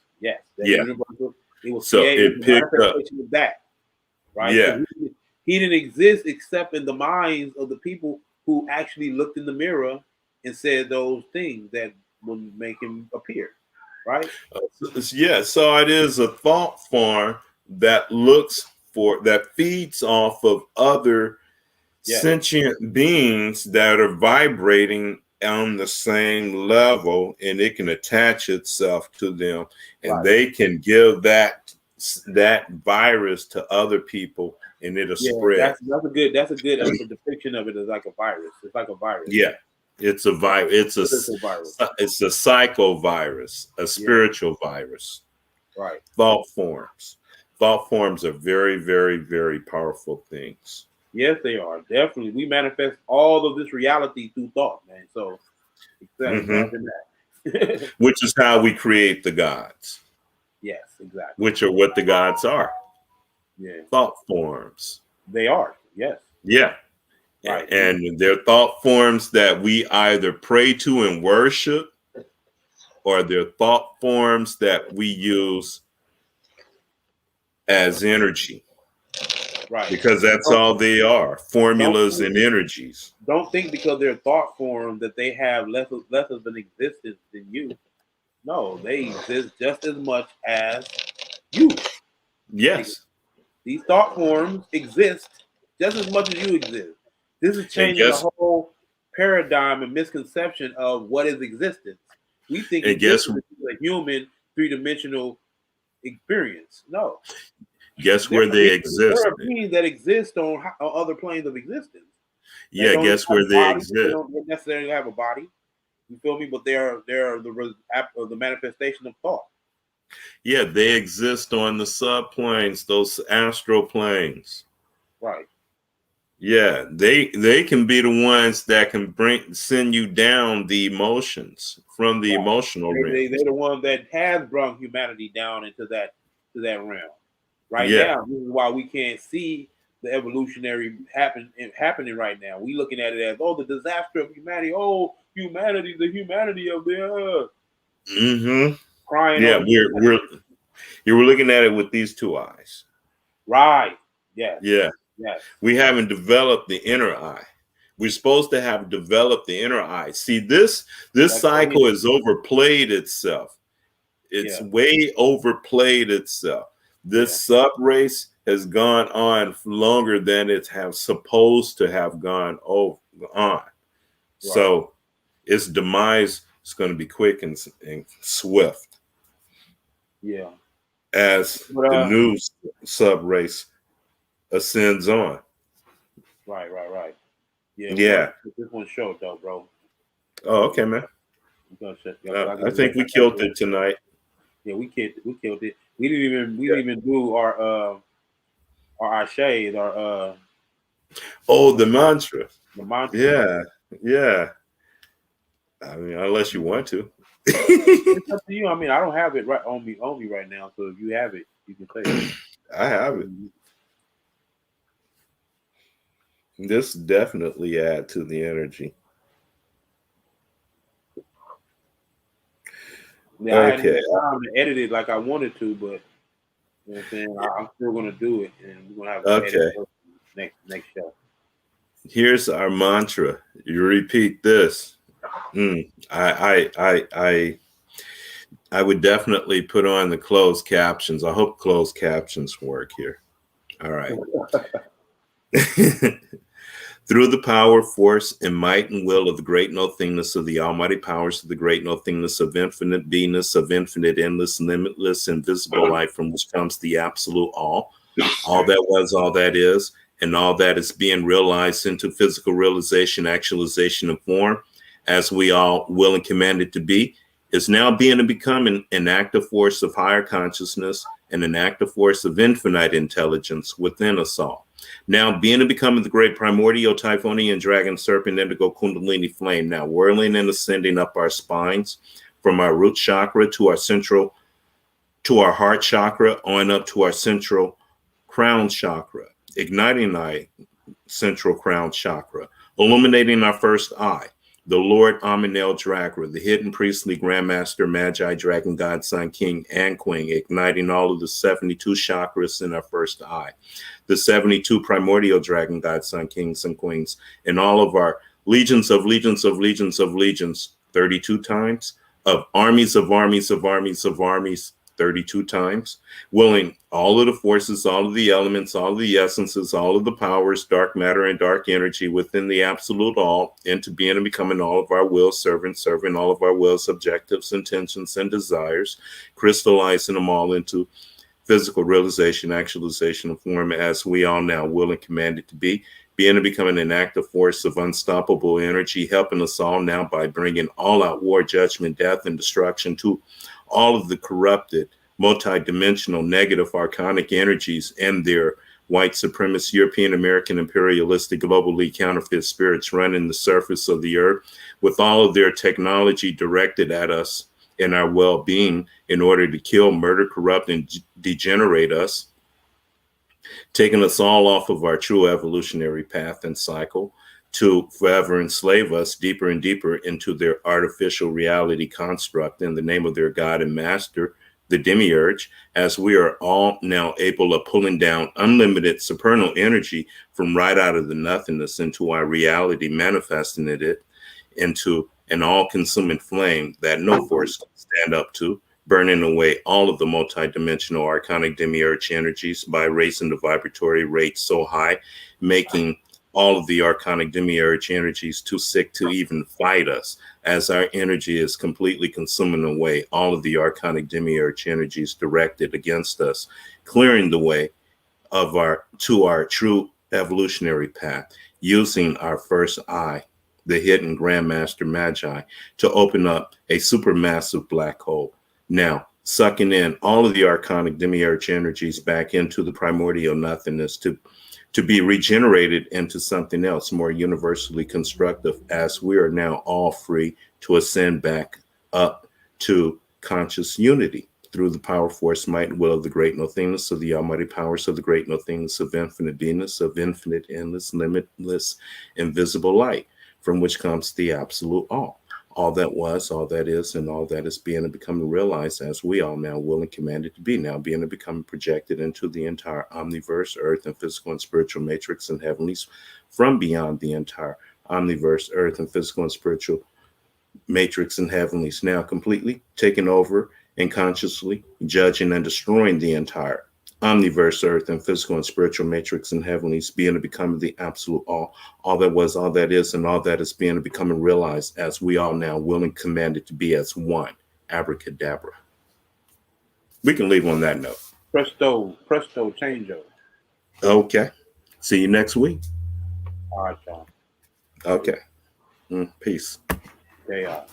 Universal. It was so it picked up of that, right? Yeah. So he didn't exist except in the minds of the people who actually looked in the mirror and said those things that would make him appear, right? Yeah, so it is a thought form that feeds off of other sentient beings that are vibrating on the same level, and it can attach itself to them, and they can give that virus to other people, and it'll spread. That's a good depiction of it as like a virus. It's like a virus. Yeah, it's a virus. It's a psycho virus, a spiritual virus. Right. Thought forms. Thought forms are very, very, very powerful things. Yes, they are. Definitely. We manifest all of this reality through thought, man. So imagine that. Which is how we create the gods. Yes, exactly. Which are what the gods are. Yeah. Thought forms. They are. Yes. Yeah. Right. And they're thought forms that we either pray to and worship, or they're thought forms that we use as energy. Right. Because that's all they are, formulas and energies. Don't think because they're thought form that they have less of an existence than you. No, they exist just as much as you. Yes. These thought forms exist just as much as you exist. This is changing the whole paradigm and misconception of what is existence. We think existence is a human three-dimensional experience. No. Guess where they exist? There are beings that exist on other planes of existence. Yeah, guess where they exist? They don't necessarily have a body. You feel me? But they're the manifestation of thought. Yeah, they exist on the subplanes, those astral planes. Right. Yeah, they can be the ones that can send you down the emotions from the emotional realm. They're the ones that have brought humanity down into that realm. Right now, this is why we can't see the evolutionary happening right now. We looking at it as, oh, the disaster of humanity. Oh, humanity, the humanity of the earth. Mm-hmm. Crying. Yeah, we're looking at it with these two eyes. Right. Yeah. Yeah. Yes. We haven't developed the inner eye. We're supposed to have developed the inner eye. See, this cycle has overplayed itself. It's way overplayed itself. This sub race has gone on longer than it has supposed to have gone on. Right. So its demise is going to be quick and swift. Yeah. as But, the new sub race ascends on. Right. Yeah. Yeah. This one short though, bro. Oh, okay, man. We're gonna shut. I think we killed it tonight. Yeah, we killed it. We didn't even do our shades, Oh, the mantra. the mantra. Yeah. I mean, unless you want to. It's up to you. I mean, I don't have it right on me right now. So if you have it, you can say it. I have it. This definitely add to the energy. Yeah, I hadn't had time to edit it like I wanted to, but you know what I'm saying, I'm still gonna do it, and we're gonna have to edit it next show. Here's our mantra. You repeat this. I would definitely put on the closed captions. I hope closed captions work here. All right. Through the power, force, and might and will of the great no-thingness of the almighty powers of the great no-thingness of infinite beingness, of infinite, endless, limitless, invisible life, from which comes the absolute all that was, all that is, and all that is being realized into physical realization, actualization, and form, as we all will and commanded to be, is now being to become an active force of higher consciousness and an active force of infinite intelligence within us all. Now being to become the great primordial Typhonian dragon serpent indigo kundalini flame, now whirling and ascending up our spines from our root chakra to our heart chakra on up to our central crown chakra, igniting our central crown chakra, illuminating our first eye, the Lord Amenel Dragra, the hidden priestly grandmaster, magi, dragon, god, son, king, and queen, igniting all of the 72 chakras in our first eye, the 72 primordial dragon, god, son, kings, and queens, and all of our legions of legions of legions of legions, 32 times, of armies of armies of armies of armies, 32 times, willing all of the forces, all of the elements, all of the essences, all of the powers, dark matter and dark energy within the absolute all, into being and becoming all of our wills, serving all of our wills, objectives, intentions, and desires, crystallizing them all into physical realization, actualization of form, as we all now will and commanded to be, being and becoming an active force of unstoppable energy, helping us all now by bringing all out war, judgment, death, and destruction to all of the corrupted, multi-dimensional, negative, archonic energies and their white supremacist, European, American, imperialistic, globally counterfeit spirits running the surface of the earth with all of their technology directed at us and our well-being in order to kill, murder, corrupt, and degenerate us, taking us all off of our true evolutionary path and cycle to forever enslave us deeper and deeper into their artificial reality construct in the name of their God and master, the demiurge, as we are all now able of pulling down unlimited supernal energy from right out of the nothingness into our reality, manifesting it into an all-consuming flame that no force can stand up to, burning away all of the multidimensional archonic demiurge energies by raising the vibratory rate so high, making all of the archonic demiurge energies too sick to even fight us, as our energy is completely consuming away all of the archonic demiurge energies directed against us, clearing the way of our true evolutionary path, using our first eye, the hidden grandmaster magi, to open up a supermassive black hole, now sucking in all of the archonic demiurge energies back into the primordial nothingness to be regenerated into something else more universally constructive, as we are now all free to ascend back up to conscious unity through the power, force, might, and will of the great no-thingness of the almighty powers of the great no-thingness of infinite beingness, of infinite, endless, limitless, invisible light, from which comes the absolute all that was, all that is, and all that is being and becoming realized, as we all now will and commanded to be, now being and becoming projected into the entire omniverse, earth, and physical and spiritual matrix and heavenlies, from beyond the entire omniverse, earth, and physical and spiritual matrix and heavenlies, now completely taken over and consciously judging and destroying the entire omniverse, earth, and physical and spiritual matrix and heavenlies, being to become the absolute all that was, all that is, and all that is being to becoming realized, as we all now will and commanded to be as one. Abracadabra. We can leave on that note. Presto chango. Okay. See you next week. All right, y'all. Okay. Peace. They are.